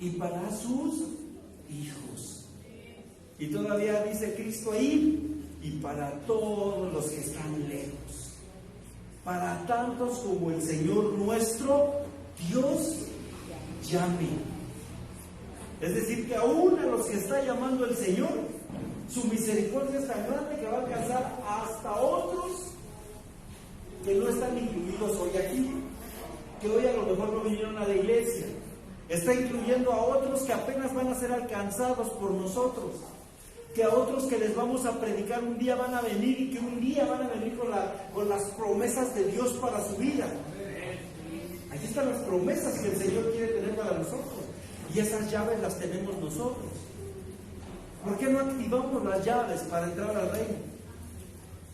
y para sus hijos. Y todavía dice Cristo ahí, y para todos los que están lejos, para tantos como el Señor nuestro Dios llame. Es decir, que aún a los que está llamando el Señor, su misericordia es tan grande que va a alcanzar hasta otros que no están incluidos hoy aquí, que hoy a lo mejor no vinieron a la iglesia. Está incluyendo a otros que apenas van a ser alcanzados por nosotros, que a otros que les vamos a predicar un día van a venir y que un día van a venir con las promesas de Dios para su vida. Aquí están las promesas que el Señor quiere tener para nosotros. Y esas llaves las tenemos nosotros. ¿Por qué no activamos las llaves para entrar al reino?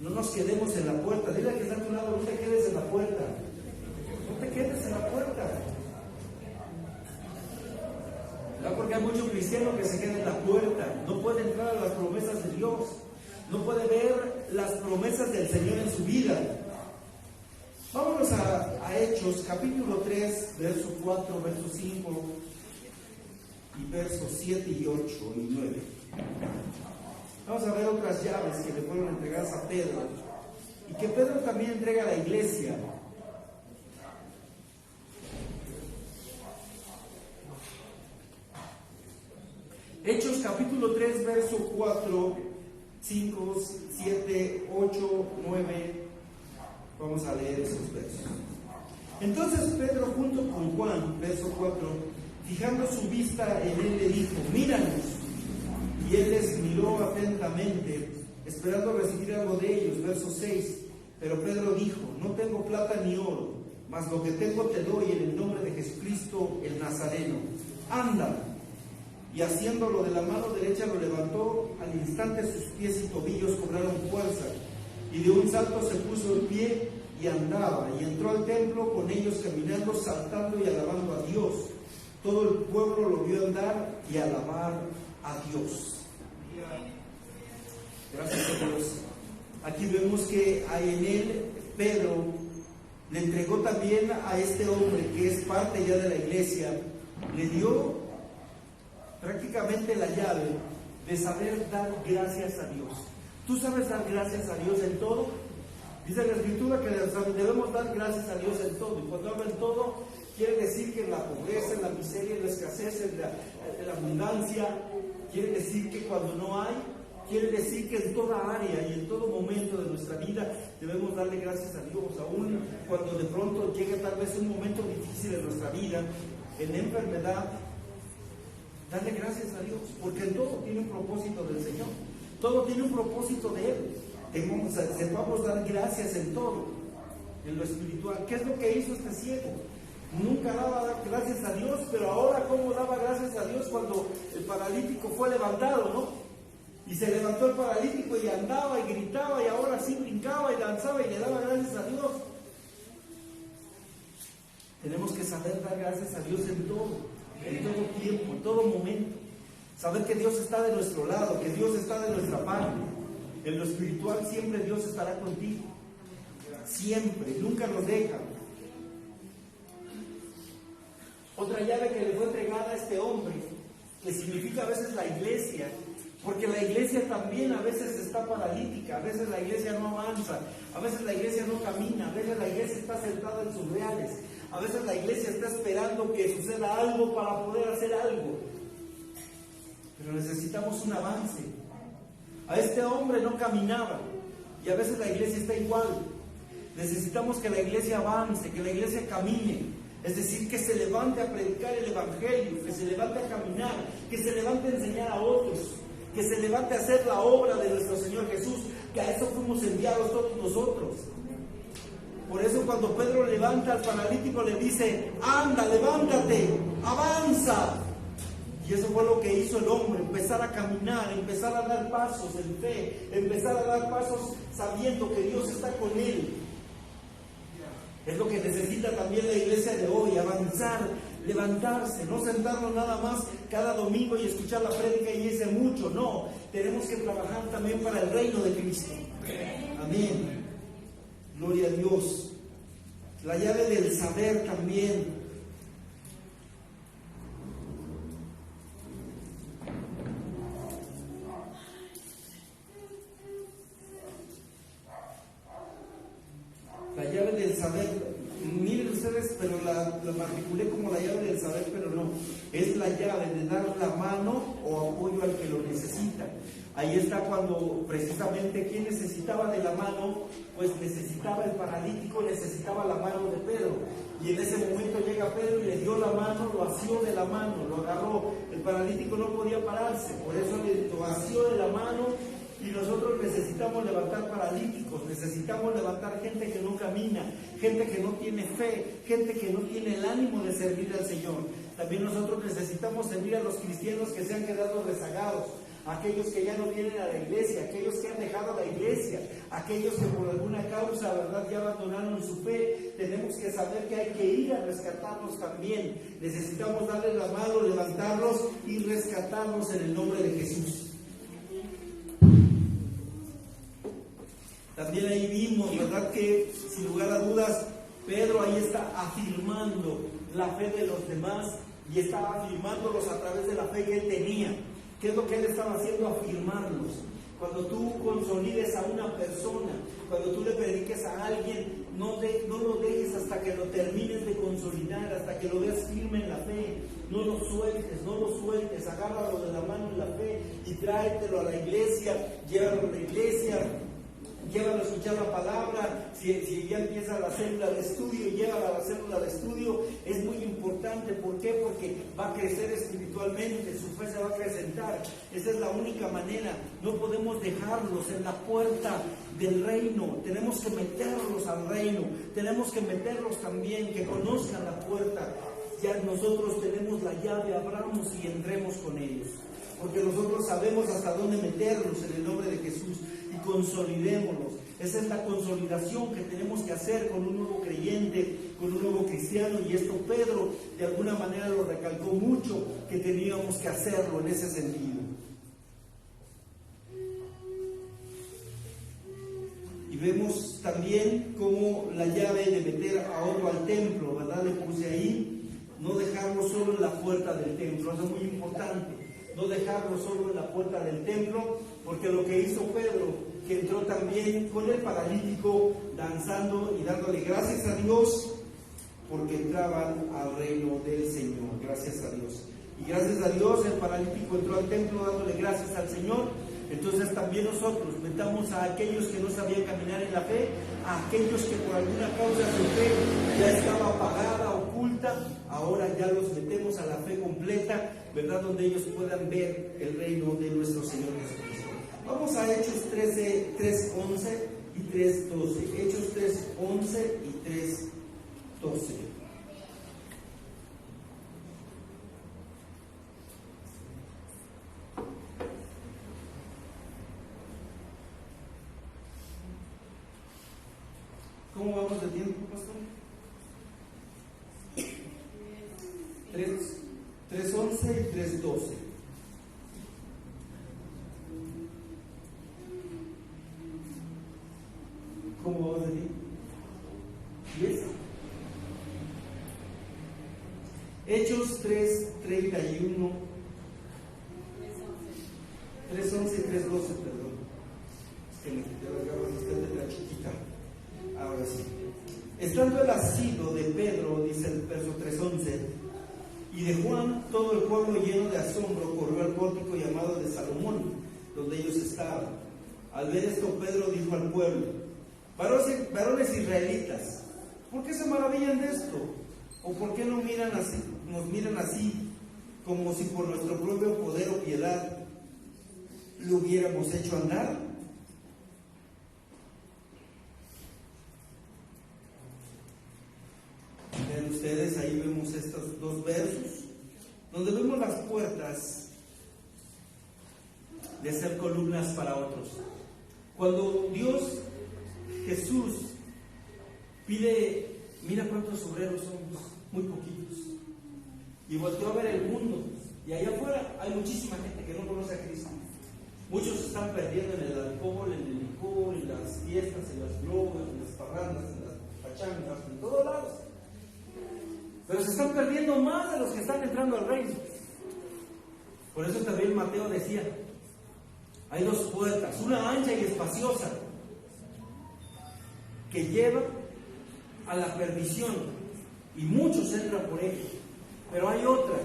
No nos quedemos en la puerta. Dile al que está a tu lado, no te quedes en la puerta. No te quedes en la puerta. ¿Verdad? Porque hay muchos cristianos que se quedan en la puerta. No puede entrar a las promesas de Dios. No puede ver las promesas del Señor en su vida. Vámonos a Hechos, capítulo 3, verso 4, verso 5. Y versos 7 y 8 y 9. Vamos a ver otras llaves que le fueron entregadas a Pedro y que Pedro también entrega a la iglesia. Hechos capítulo 3, verso 4, 5, 7, 8, 9. Vamos a leer esos versos. Entonces Pedro junto con Juan, verso 4, fijando su vista en él, le dijo, míranos. Y él les miró atentamente, esperando recibir algo de ellos. Verso 6. Pero Pedro dijo, no tengo plata ni oro, mas lo que tengo te doy en el nombre de Jesucristo el Nazareno. Anda. Y haciéndolo de la mano derecha lo levantó, al instante sus pies y tobillos cobraron fuerza, y de un salto se puso en pie, y andaba, y entró al templo con ellos caminando, saltando y alabando a Dios. Todo el pueblo lo vio andar y alabar a Dios. Gracias a Dios. Aquí vemos que en él Pedro le entregó también a este hombre que es parte ya de la iglesia, le dio prácticamente la llave de saber dar gracias a Dios. ¿Tú sabes dar gracias a Dios en todo? Dice la Escritura que debemos dar gracias a Dios en todo. Y cuando habla en todo, quiere decir que en la pobreza, en la miseria, en la escasez, en la abundancia, quiere decir que cuando no hay, quiere decir que en toda área y en todo momento de nuestra vida debemos darle gracias a Dios, aún cuando de pronto llegue tal vez un momento difícil en nuestra vida, en la enfermedad, darle gracias a Dios, porque en todo tiene un propósito del Señor, todo tiene un propósito de Él. Sepamos dar gracias en todo, en lo espiritual. ¿Qué es lo que hizo este ciego? Nunca daba gracias a Dios, pero ahora cómo daba gracias a Dios cuando el paralítico fue levantado, ¿no? Y se levantó el paralítico y andaba y gritaba y ahora sí brincaba y danzaba y le daba gracias a Dios. Tenemos que saber dar gracias a Dios en todo tiempo, en todo momento. Saber que Dios está de nuestro lado, que Dios está de nuestra parte. En lo espiritual siempre Dios estará contigo. Siempre, nunca nos deja. Otra llave que le fue entregada a este hombre, que significa a veces la iglesia, porque la iglesia también a veces está paralítica, a veces la iglesia no avanza, a veces la iglesia no camina, a veces la iglesia está sentada en sus reales, a veces la iglesia está esperando que suceda algo para poder hacer algo. Pero necesitamos un avance. A este hombre no caminaba y a veces la iglesia está igual. Necesitamos que la iglesia avance, que la iglesia camine. Es decir, que se levante a predicar el evangelio, que se levante a caminar, que se levante a enseñar a otros, que se levante a hacer la obra de nuestro Señor Jesús, que a eso fuimos enviados todos nosotros. Por eso cuando Pedro levanta al paralítico le dice: anda, levántate, avanza. Y eso fue lo que hizo el hombre, empezar a caminar, empezar a dar pasos en fe, empezar a dar pasos sabiendo que Dios está con él. Es lo que necesita también la iglesia de hoy, avanzar, levantarse, no sentarnos nada más cada domingo y escuchar la prédica y ese mucho, no, tenemos que trabajar también para el reino de Cristo. Amén. Gloria a Dios. La llave del saber también. La llave del saber, miren ustedes, pero la matriculé como la llave del saber, pero no, es la llave de dar la mano o apoyo al que lo necesita. Ahí está cuando precisamente quien necesitaba de la mano, pues necesitaba el paralítico, necesitaba la mano de Pedro. Y en ese momento llega Pedro y le dio la mano, lo asió de la mano, lo agarró. El paralítico no podía pararse, por eso lo asió de la mano. Y nosotros necesitamos levantar paralíticos, necesitamos levantar gente que no camina, gente que no tiene fe, gente que no tiene el ánimo de servir al Señor. También nosotros necesitamos servir a los cristianos que se han quedado rezagados, aquellos que ya no vienen a la iglesia, aquellos que han dejado la iglesia, aquellos que por alguna causa, verdad, ya abandonaron su fe. Tenemos que saber que hay que ir a rescatarlos también. Necesitamos darles la mano, levantarlos y rescatarlos en el nombre de Jesús. También ahí vimos, ¿verdad?, que sin lugar a dudas, Pedro ahí está afirmando la fe de los demás y está afirmándolos a través de la fe que él tenía. ¿Qué es lo que él estaba haciendo? Afirmarlos. Cuando tú consolides a una persona, cuando tú le prediques a alguien, no lo dejes hasta que lo termines de consolidar, hasta que lo veas firme en la fe. No lo sueltes, agárralo de la mano en la fe y tráetelo a la iglesia, llévalo a la iglesia. Llévalo a escuchar la palabra. Si ya empieza la célula de estudio, llévalo a la célula de estudio. Es muy importante. ¿Por qué? Porque va a crecer espiritualmente, su fe se va a acrecentar. Esa es la única manera. No podemos dejarlos en la puerta del reino. Tenemos que meterlos al reino. Tenemos que meterlos también, que conozcan la puerta. Ya nosotros tenemos la llave, abramos y entremos con ellos. Porque nosotros sabemos hasta dónde meterlos en el nombre de Jesús. Y consolidémonos. Esa es la consolidación que tenemos que hacer con un nuevo creyente, con un nuevo cristiano, y esto Pedro de alguna manera lo recalcó mucho, que teníamos que hacerlo en ese sentido. Y vemos también cómo la llave de meter a otro al templo, ¿verdad? Le puse ahí, no dejarlo solo en la puerta del templo. Eso es muy importante, no dejarlo solo en la puerta del templo, porque lo que hizo Pedro, que entró también con el paralítico danzando y dándole gracias a Dios, porque entraban al reino del Señor. Gracias a Dios. Y gracias a Dios el paralítico entró al templo dándole gracias al Señor. Entonces también nosotros metamos a aquellos que no sabían caminar en la fe, a aquellos que por alguna causa su fe ya estaba apagada, oculta, ahora ya los metemos a la fe completa, ¿verdad? Donde ellos puedan ver el reino de nuestro Señor Jesucristo. Vamos a Hechos 13, 3:11 y 3:12. Hechos 3:11 y 3:12. ¿Cómo vamos de tiempo, pastor? 3:11 y 3:12. ¿Cómo vamos de tiempo? 10. Hechos 3:31. 3:11 y 3:12, perdón. Es que me quité las gafas de usted de la chiquita. Ahora sí. Estando el asilo de Pedro, dice el verso 3:11, y de Juan, todo el pueblo lleno de asombro corrió al pórtico llamado de Salomón, donde ellos estaban. Al ver esto, Pedro dijo al pueblo: varones israelitas, ¿por qué se maravillan de esto? ¿O por qué nos miran así, como si por nuestro propio poder o piedad lo hubiéramos hecho andar? Vean ustedes, ahí vemos estos dos versos, donde vemos las puertas de ser columnas para otros. Cuando Dios, Jesús, pide, mira cuántos obreros somos, muy poquitos, y volteó a ver el mundo, y allá afuera hay muchísima gente que no conoce a Cristo. Muchos se están perdiendo en el alcohol, en el licor, en las fiestas, en las drogas, en las parrandas, en las pachangas, en todos lados. Pero se están perdiendo más de los que están entrando al reino. Por eso también Mateo decía, hay dos puertas, una ancha y espaciosa, que lleva a la perdición, y muchos entran por ella. Pero hay otra,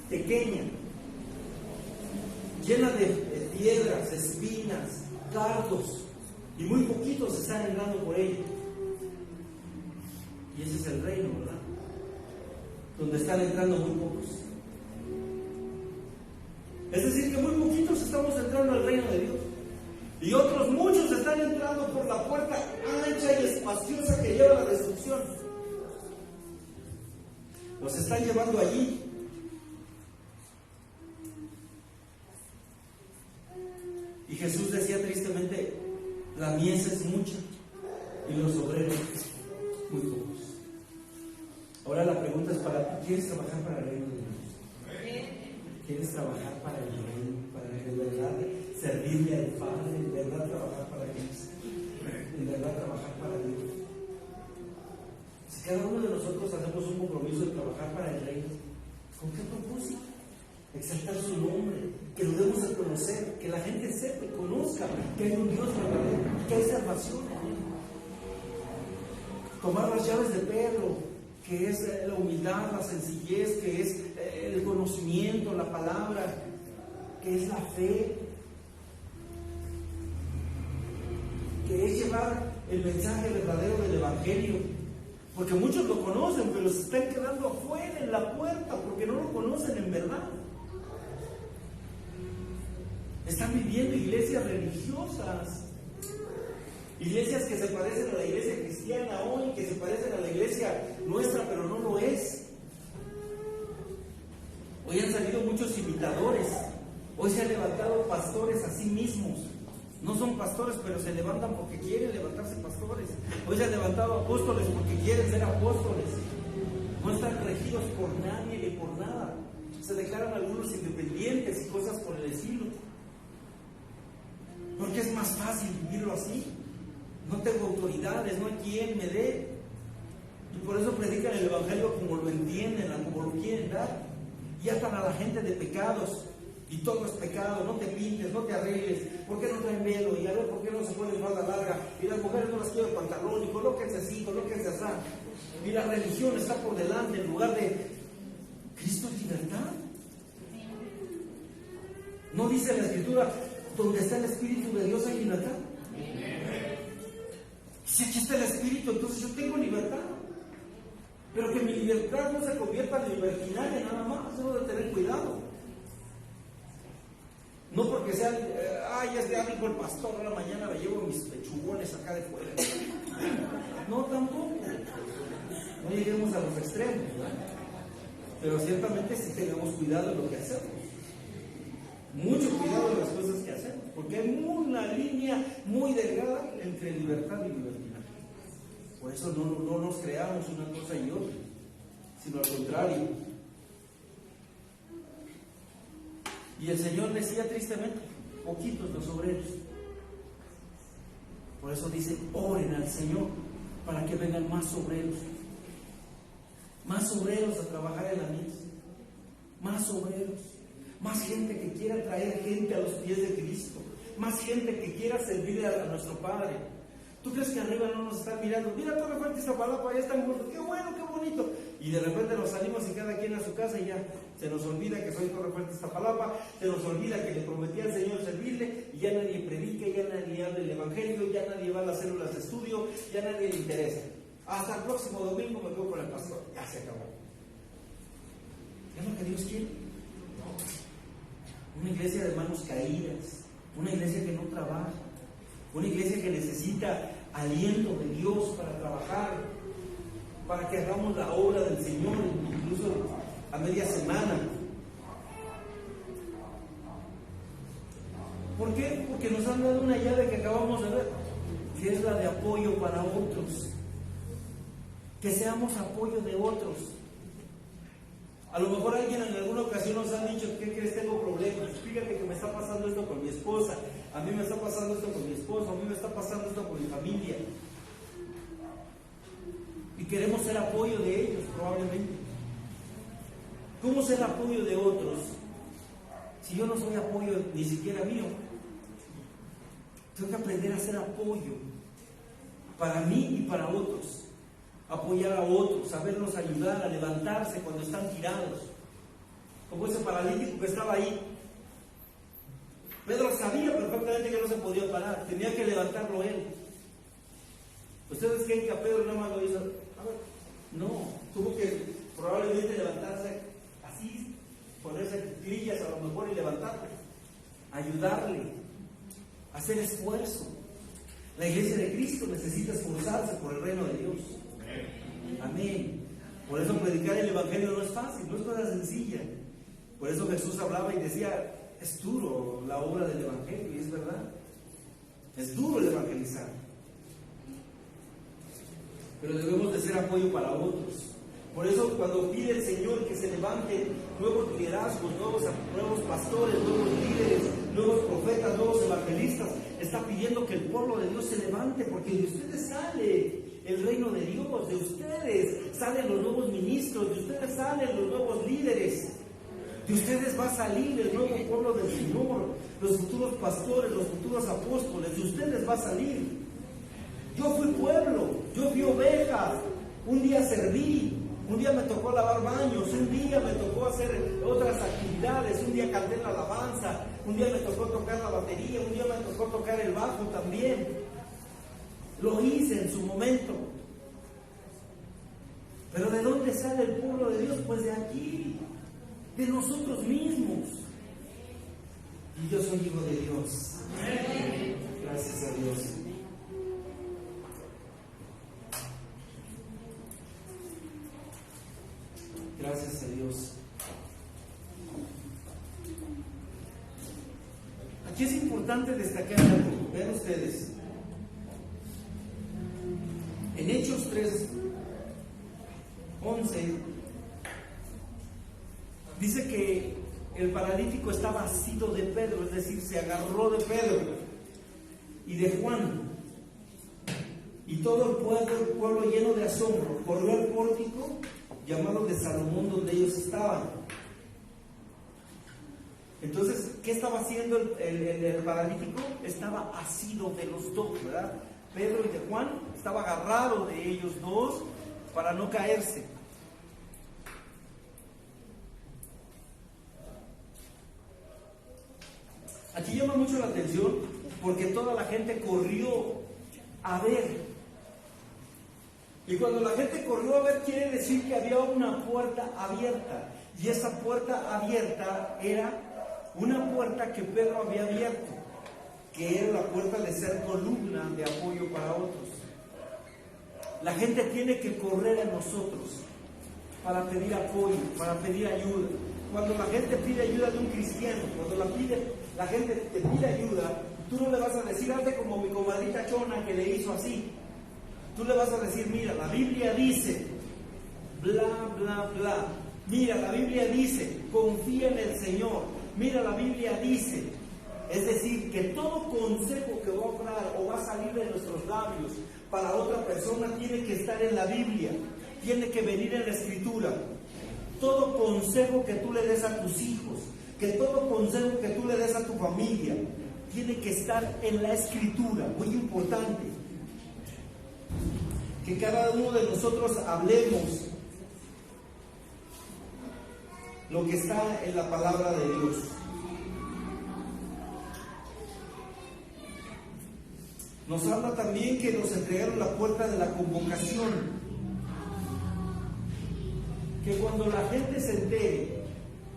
pequeña, llena de piedras, espinas, cardos, y muy poquitos están entrando por ella. Y ese es el reino, ¿verdad? Donde están entrando muy pocos. Es decir, que muy poquitos estamos entrando al reino de Dios, y otros muchos están entrando por la puerta ancha y espaciosa que lleva a la destrucción. Los están llevando allí. Y Jesús decía tristemente, la mies es mucha y los obreros muy pocos. Ahora la pregunta es para ti: ¿quieres trabajar para el reino de Dios? ¿Quieres trabajar para el reino? Para en verdad servirle al Padre, en verdad trabajar para Dios, en verdad trabajar para Dios. Si cada uno de nosotros hacemos un compromiso de trabajar para el reino, ¿con qué propósito? Exaltar su nombre, que lo demos a conocer, que la gente sepa y conozca que hay un Dios verdadero, que hay salvación. Tomar las llaves de Pedro, que es la humildad, la sencillez, que es el conocimiento, la palabra, que es la fe, que es llevar el mensaje verdadero del Evangelio, porque muchos lo conocen, pero se están quedando afuera en la puerta porque no lo conocen en verdad. Están viviendo iglesias religiosas, iglesias que se parecen a la iglesia cristiana hoy, que se parecen a la iglesia nuestra, pero no lo es. Hoy han salido muchos imitadores, hoy se han levantado pastores a sí mismos, No son pastores, pero se levantan porque quieren levantarse pastores. Hoy se han levantado apóstoles porque quieren ser apóstoles. No están regidos por nadie ni por nada. Se declaran algunos independientes y cosas por el estilo. Porque es más fácil vivirlo así. No tengo autoridades, no hay quien me dé. Y por eso predican el evangelio como lo entienden, como lo quieren dar. Y atan a la gente de pecados. Y todo es pecado, no te pintes, no te arregles. ¿Por qué no traen velo? Y a ver, ¿por qué no se ponen falda larga? Y las mujeres no las quieren pantalón, y colóquense así, colóquense así. Y la religión está por delante en lugar de Cristo es libertad. ¿No dice la Escritura, donde está el Espíritu de Dios hay libertad? Si aquí está el Espíritu, entonces yo tengo libertad. Pero que mi libertad no se convierta en libertinaje nada más, debo de tener cuidado. No porque sea, ya dijo el pastor, a la mañana me llevo mis pechugones acá de fuera. No, tampoco. No lleguemos a los extremos, ¿verdad? Pero ciertamente sí tengamos cuidado de lo que hacemos. Mucho cuidado de las cosas que hacemos, porque hay una línea muy delgada entre libertad y libertinaje. Por eso no nos creamos una cosa y otra, sino al contrario. Y el Señor decía tristemente, poquitos los obreros. Por eso dice, oren al Señor para que vengan más obreros. Más obreros a trabajar en la mies. Más obreros. Más gente que quiera traer gente a los pies de Cristo. Más gente que quiera servir a nuestro Padre. ¿Tú crees que arriba no nos están mirando? Mira, Torre Fuerte, Iztapalapa, ya están juntos. ¡Qué bueno, qué bonito! Y de repente nos salimos y cada quien a su casa y ya se nos olvida que soy Torre Fuerte, Iztapalapa. Se nos olvida que le prometí al Señor servirle. Y ya nadie predica, ya nadie habla el Evangelio, ya nadie va a las células de estudio, ya nadie le interesa. Hasta el próximo domingo me quedo con el pastor. Ya se acabó. ¿Es lo que Dios quiere? No. Una iglesia de manos caídas. Una iglesia que no trabaja. Una iglesia que necesita aliento de Dios para trabajar, para que hagamos la obra del Señor, incluso a media semana. ¿Por qué? Porque nos han dado una llave que acabamos de ver, que es la de apoyo para otros. Que seamos apoyo de otros. A lo mejor alguien en alguna ocasión nos ha dicho, ¿qué crees? Tengo problemas. Fíjate que me está pasando esto con mi esposa, a mí me está pasando esto con mi esposo, a mí me está pasando esto con mi familia. Y queremos ser apoyo de ellos, probablemente. ¿Cómo ser apoyo de otros si yo no soy apoyo ni siquiera mío? Tengo que aprender a ser apoyo para mí y para otros. Apoyar a otros, saberlos ayudar a levantarse cuando están tirados. Como ese paralítico que estaba ahí. Pedro sabía perfectamente que no se podía parar, tenía que levantarlo él. ¿Ustedes creen que a Pedro nada más lo hizo? A ver, no, tuvo que probablemente levantarse así, ponerse cuclillas a lo mejor y levantarle, ayudarle, hacer esfuerzo. La iglesia de Cristo necesita esforzarse por el reino de Dios. Amén. Por eso predicar el Evangelio no es fácil, no es cosa sencilla. Por eso Jesús hablaba y decía, es duro la obra del Evangelio, y es verdad. Es duro el evangelizar. Pero debemos de ser apoyo para otros. Por eso cuando pide el Señor que se levanten nuevos liderazgos, nuevos pastores, nuevos líderes, nuevos profetas, nuevos evangelistas, está pidiendo que el pueblo de Dios se levante, porque de ustedes sale el reino de Dios, de ustedes salen los nuevos ministros, de ustedes salen los nuevos líderes, de ustedes va a salir el nuevo pueblo del Señor, los futuros pastores, los futuros apóstoles, de ustedes va a salir. Yo fui pueblo, yo fui oveja, un día serví, un día me tocó lavar baños, un día me tocó hacer otras actividades, un día canté la alabanza, un día me tocó tocar la batería, un día me tocó tocar el bajo también. Lo hice en su momento. Pero ¿de dónde sale el pueblo de Dios? Pues de aquí, de nosotros mismos. Y yo soy hijo de Dios. Gracias a Dios. Gracias a Dios. Aquí es importante destacar algo. Vean ustedes. En Hechos 3:11 dice que el paralítico estaba asido de Pedro, es decir, se agarró de Pedro y de Juan. Y todo el pueblo lleno de asombro corrió al pórtico llamado de Salomón, donde ellos estaban. Entonces, ¿qué estaba haciendo el paralítico? Estaba asido de los dos, ¿verdad? Pedro y de Juan, estaba agarrado de ellos dos para no caerse. Aquí llama mucho la atención porque toda la gente corrió a ver. Y cuando la gente corrió a ver, quiere decir que había una puerta abierta. Y esa puerta abierta era una puerta que Pedro había abierto, que era la puerta de ser columna de apoyo para otros. La gente tiene que correr a nosotros para pedir apoyo, para pedir ayuda. Cuando la gente pide ayuda de un cristiano, cuando la gente te pide ayuda, tú no le vas a decir, hazte como mi comadrita Chona que le hizo así. Tú le vas a decir, mira, la Biblia dice, bla, bla, bla. Mira, la Biblia dice, confía en el Señor. Mira, la Biblia dice. Es decir, que todo consejo que va a hablar o va a salir de nuestros labios para otra persona tiene que estar en la Biblia, tiene que venir en la Escritura. Todo consejo que tú le des a tus hijos, que todo consejo que tú le des a tu familia, tiene que estar en la Escritura. Muy importante. Que cada uno de nosotros hablemos lo que está en la palabra de Dios. Nos habla también que nos entregaron la puerta de la convocación. Que cuando la gente se entere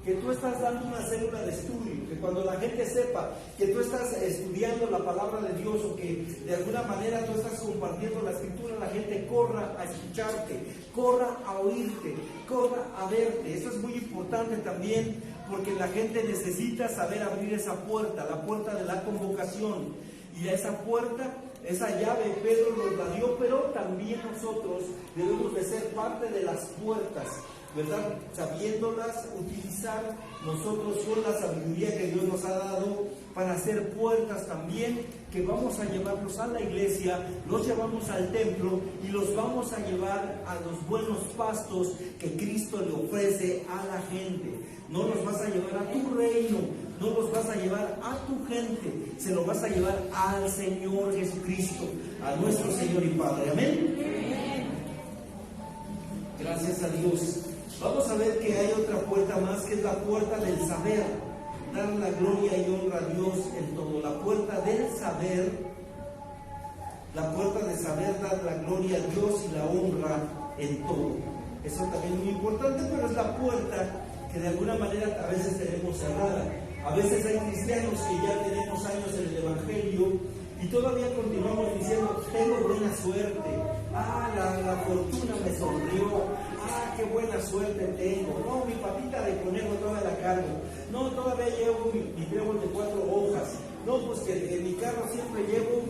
que tú estás dando una célula de estudio, que cuando la gente sepa que tú estás estudiando la palabra de Dios o que de alguna manera tú estás compartiendo la Escritura, la gente corra a escucharte, corra a oírte, corra a verte. Eso es muy importante también porque la gente necesita saber abrir esa puerta, la puerta de la convocación. Y a esa puerta, esa llave Pedro nos la dio, pero también nosotros debemos de ser parte de las puertas, ¿verdad? Sabiéndolas utilizar nosotros con la sabiduría que Dios nos ha dado para hacer puertas también que vamos a llevarlos a la iglesia, los llevamos al templo y los vamos a llevar a los buenos pastos que Cristo le ofrece a la gente. No los vas a llevar a tu reino, no los vas a llevar a tu gente, se los vas a llevar al Señor Jesucristo, a nuestro Señor y Padre. Amén. Gracias a Dios. Vamos a ver que hay otra puerta más, que es la puerta del saber. Dar la gloria y honra a Dios en todo. La puerta del saber, la puerta de saber dar la gloria a Dios y la honra en todo. Eso también es muy importante, pero es la puerta que de alguna manera a veces tenemos cerrada. A veces hay cristianos que ya tenemos años en el Evangelio y todavía continuamos diciendo, tengo buena suerte, la fortuna me sonrió, qué buena suerte tengo, no, mi patita de conejo todavía la cargo, no, todavía llevo mi trébol de 4 hojas, no, pues que en mi carro siempre llevo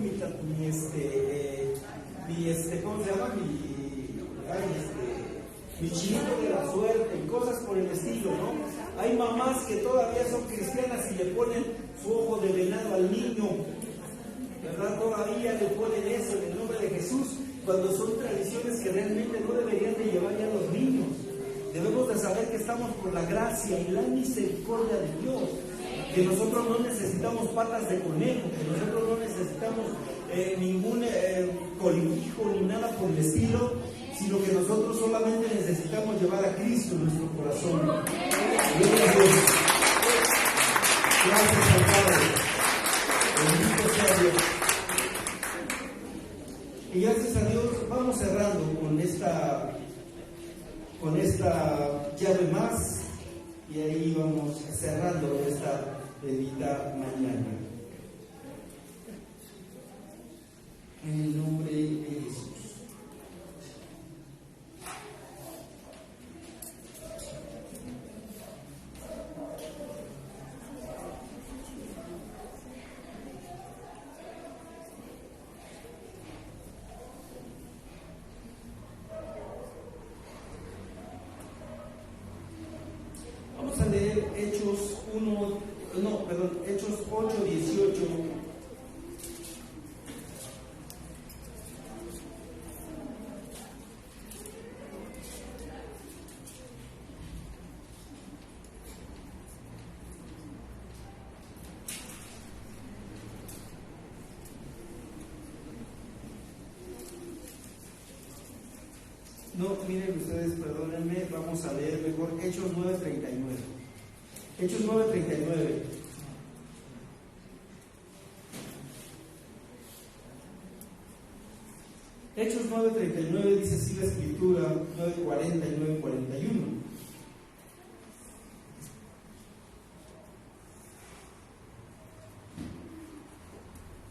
¿cómo se llama? Mi chinito de la suerte y cosas por el estilo, ¿no? Hay mamás que todavía son cristianas y le ponen su ojo de venado al niño, ¿verdad? Todavía le ponen eso en el nombre de Jesús, cuando son tradiciones que realmente no deberían de llevar ya a los niños. Debemos de saber que estamos por la gracia y la misericordia de Dios, que nosotros no necesitamos patas de conejo, que nosotros no necesitamos ningún colijo ni nada por el estilo, sino que nosotros solamente necesitamos llevar a Cristo en nuestro corazón. Gloria a Dios. Gracias al Padre. Bendito sea Dios. Y gracias a Dios vamos cerrando con esta llave más, y ahí vamos cerrando esta bendita mañana. En el nombre de Jesús. 8:18. No, miren ustedes, perdónenme, vamos a leer mejor Hechos 9:39. Hechos 9:39. Hechos 9:39 dice así la escritura, 9:40 y 9:41.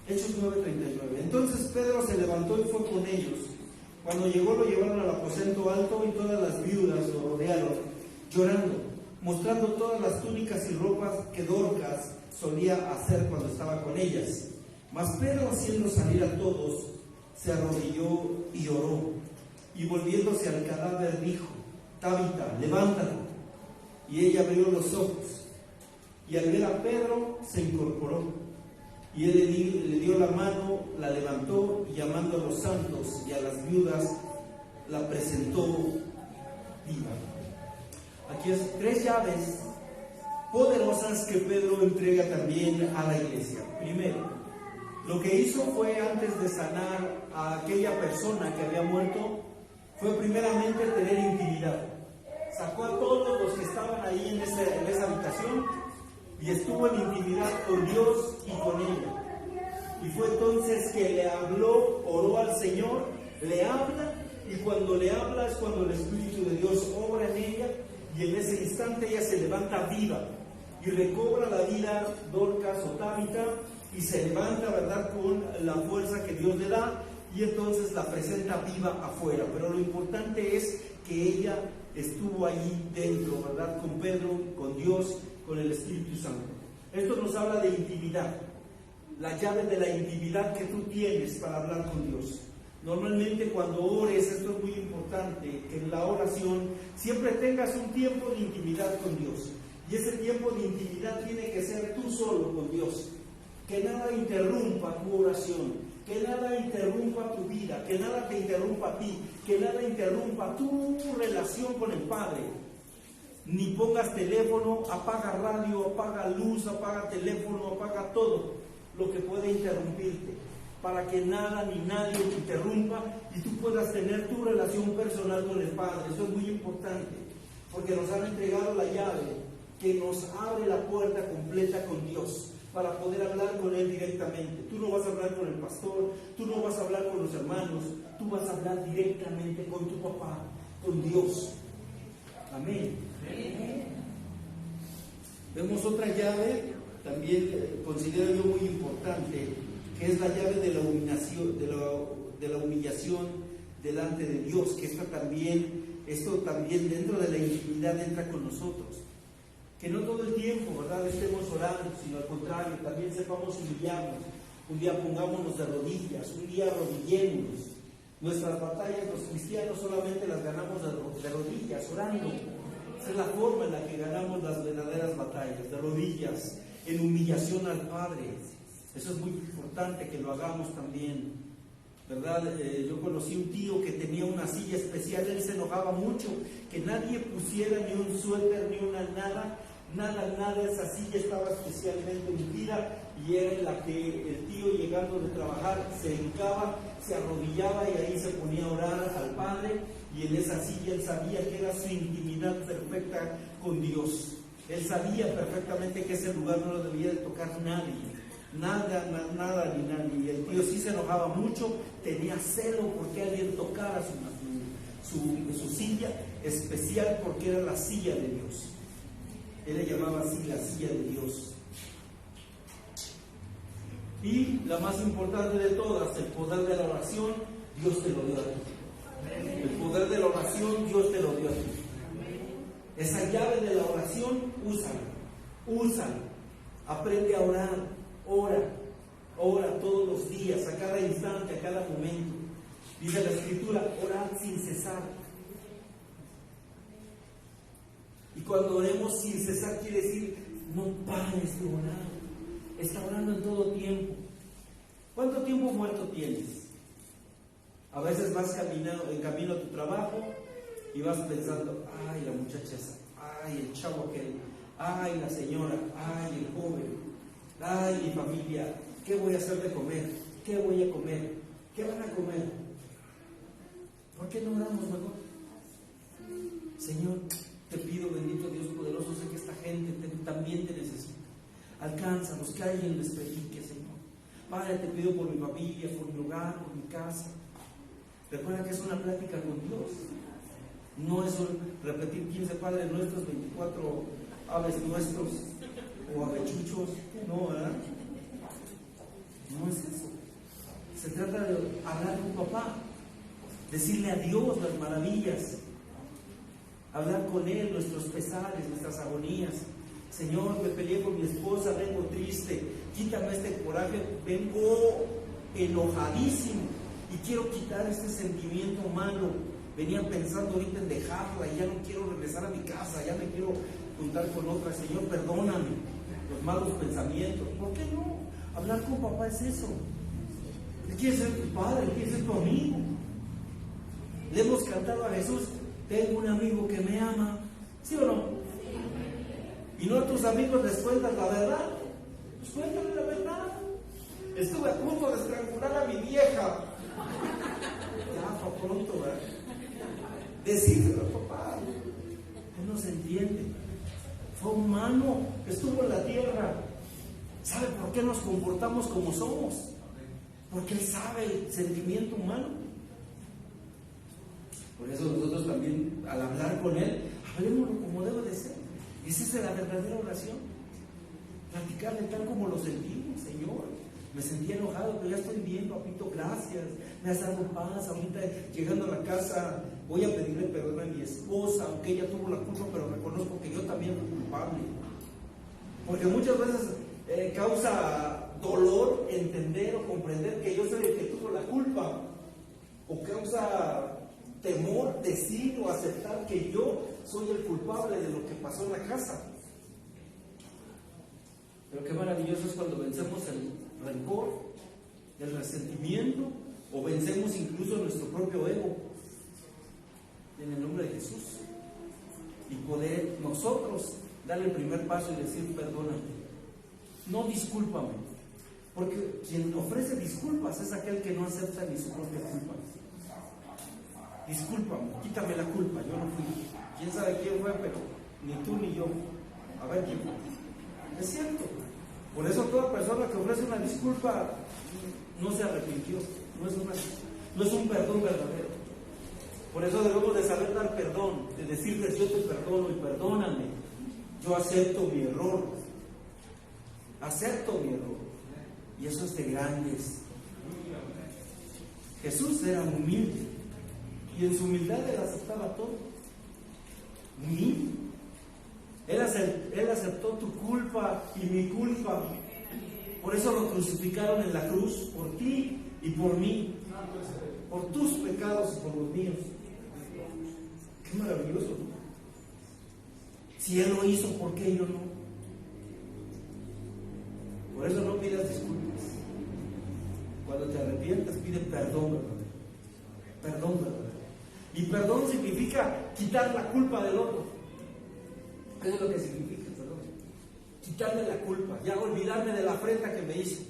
Hechos 9:39. Entonces Pedro se levantó y fue con ellos. Cuando llegó lo llevaron al aposento alto y todas las viudas lo rodearon, llorando, mostrando todas las túnicas y ropas que Dorcas solía hacer cuando estaba con ellas. Mas Pedro, haciendo salir a todos, se arrodilló y oró, y volviéndose al cadáver dijo: Tabita, levántate. Y ella abrió los ojos, y al ver a Pedro se incorporó. Y él le dio la mano, la levantó, y llamando a los santos y a las viudas, la presentó viva. Aquí es 3 llaves poderosas que Pedro entrega también a la iglesia. Primero, lo que hizo fue, antes de sanar a aquella persona que había muerto, fue primeramente tener intimidad. Sacó a todos los que estaban ahí en esa habitación y estuvo en intimidad con Dios y con ella. Y fue entonces que le habló, oró al Señor, le habla, y cuando le habla es cuando el Espíritu de Dios obra en ella, y en ese instante ella se levanta viva y recobra la vida, Dorcas o Tabita, y se levanta, ¿verdad?, con la fuerza que Dios le da, y entonces la presenta viva afuera. Pero lo importante es que ella estuvo allí dentro, ¿verdad?, con Pedro, con Dios, con el Espíritu Santo. Esto nos habla de intimidad, la llave de la intimidad que tú tienes para hablar con Dios. Normalmente cuando ores, esto es muy importante, que en la oración siempre tengas un tiempo de intimidad con Dios. Y ese tiempo de intimidad tiene que ser tú solo con Dios. Que nada interrumpa tu oración, que nada interrumpa tu vida, que nada te interrumpa a ti, que nada interrumpa tu relación con el Padre. Ni pongas teléfono, apaga radio, apaga luz, apaga teléfono, apaga todo lo que puede interrumpirte, para que nada ni nadie te interrumpa y tú puedas tener tu relación personal con el Padre. Eso es muy importante, porque nos han entregado la llave que nos abre la puerta completa con Dios, para poder hablar con Él directamente. Tú no vas a hablar con el pastor, tú no vas a hablar con los hermanos, tú vas a hablar directamente con tu papá, con Dios. Amén. Vemos otra llave, también considero yo muy importante, que es la llave de la humillación delante de Dios, que esto también dentro de la intimidad entra con nosotros. Que no todo el tiempo, ¿verdad?, estemos orando, sino al contrario, también sepamos humillarnos. Un día pongámonos de rodillas, un día arrodillémonos. Nuestras batallas, los cristianos, solamente las ganamos de rodillas, orando. Esa es la forma en la que ganamos las verdaderas batallas, de rodillas, en humillación al Padre. Eso es muy importante que lo hagamos también, ¿verdad? Yo conocí un tío que tenía una silla especial. Él se enojaba mucho que nadie pusiera ni un suéter, ni una nada, esa silla estaba especialmente ungida, y era en la que el tío, llegando de trabajar, se hincaba, se arrodillaba y ahí se ponía a orar al Padre, y en esa silla él sabía que era su intimidad perfecta con Dios. Él sabía perfectamente que ese lugar no lo debía de tocar nadie, nada ni nadie. Y el tío sí se enojaba mucho, tenía celo porque alguien tocara su silla especial, porque era la silla de Dios. Él le llamaba así la silla de Dios. Y la más importante de todas, el poder de la oración, Dios te lo dio a ti. El poder de la oración, Dios te lo dio a ti. Esa llave de la oración, úsala. Aprende a orar, ora todos los días, a cada instante, a cada momento. Dice la Escritura, orad sin cesar. Y cuando oremos sin cesar quiere decir, no pares de orar. está orando en todo tiempo. ¿Cuánto tiempo muerto tienes? A veces vas en camino a tu trabajo y vas pensando, ay, la muchacha esa, ay, el chavo aquel, ay, la señora, ay, el joven, ay, mi familia, ¿qué voy a hacer de comer? ¿Qué voy a comer? ¿Qué van a comer? ¿Por qué no oramos mejor? Señor, te pido, bendito Dios poderoso, sé que esta gente también te necesita. Alcánzanos, que alguien les predique, Señor. Padre, te pido por mi familia, por mi hogar, por mi casa. Recuerda que es una plática con Dios. No es repetir 15 Padres Nuestros, 24 Aves Nuestros o avechuchos. No, ¿verdad? No es eso. Se trata de hablar con papá, decirle a Dios las maravillas, hablar con Él nuestros pesares, nuestras agonías. Señor, me peleé con mi esposa, vengo triste, quítame este coraje, vengo enojadísimo y quiero quitar este sentimiento malo. Venía pensando ahorita en dejarla y ya no quiero regresar a mi casa, ya me quiero juntar con otra. Señor, perdóname los malos pensamientos. ¿Por qué no? Hablar con papá es eso. Él quiere ser tu padre, Él quiere ser tu amigo. Le hemos cantado a Jesús, tengo un amigo que me ama, ¿sí o no? Y no a tus amigos les cuentas la verdad, pues cuéntale la verdad. Estuve a punto de estrangular a mi vieja. Ya, para pronto, ¿verdad? Decírselo, papá. Él no se entiende. Fue humano, estuvo en la tierra. ¿Sabe por qué nos comportamos como somos? Porque Él sabe el sentimiento humano. Por eso nosotros también, al hablar con Él, hablemoslo como debe de ser. Esa es la verdadera oración. Platicarle tal como lo sentimos, Señor. Me sentía enojado, pero ya estoy bien, papito, gracias. Me has dado paz. Ahorita llegando a la casa voy a pedirle perdón a mi esposa, aunque ella tuvo la culpa, pero reconozco que yo también fui culpable. Porque muchas veces causa dolor entender o comprender que yo soy el que tuvo la culpa. O causa temor decir o aceptar que yo soy el culpable de lo que pasó en la casa. Pero qué maravilloso es cuando vencemos el rencor, el resentimiento, o vencemos incluso nuestro propio ego en el nombre de Jesús, y poder nosotros dar el primer paso y decir perdóname, no discúlpame, porque quien ofrece disculpas es aquel que no acepta ni su propia culpa. Discúlpame, quítame la culpa, yo no fui. Quién sabe quién fue, pero ni tú ni yo. A ver quién fue. Es cierto. Por eso toda persona que ofrece una disculpa no se arrepintió. No es un perdón verdadero. Por eso debemos de saber dar perdón, de decirles yo te perdono y perdóname. Yo acepto mi error. Acepto mi error. Y eso es de grandes. Jesús era humilde. Y en su humildad Él aceptaba todo. Humilde. Él aceptó tu culpa y mi culpa. Por eso lo crucificaron en la cruz, por ti y por mí. Por tus pecados y por los míos. Qué maravilloso, ¿no? Si Él lo hizo, ¿por qué yo no? Por eso no pidas disculpas. Cuando te arrepientes, pide perdón, ¿verdad? Perdón, ¿verdad? Y perdón significa quitar la culpa del otro. ¿Qué es lo que significa perdón? Quitarle la culpa, ya olvidarme de la afrenta que me hizo.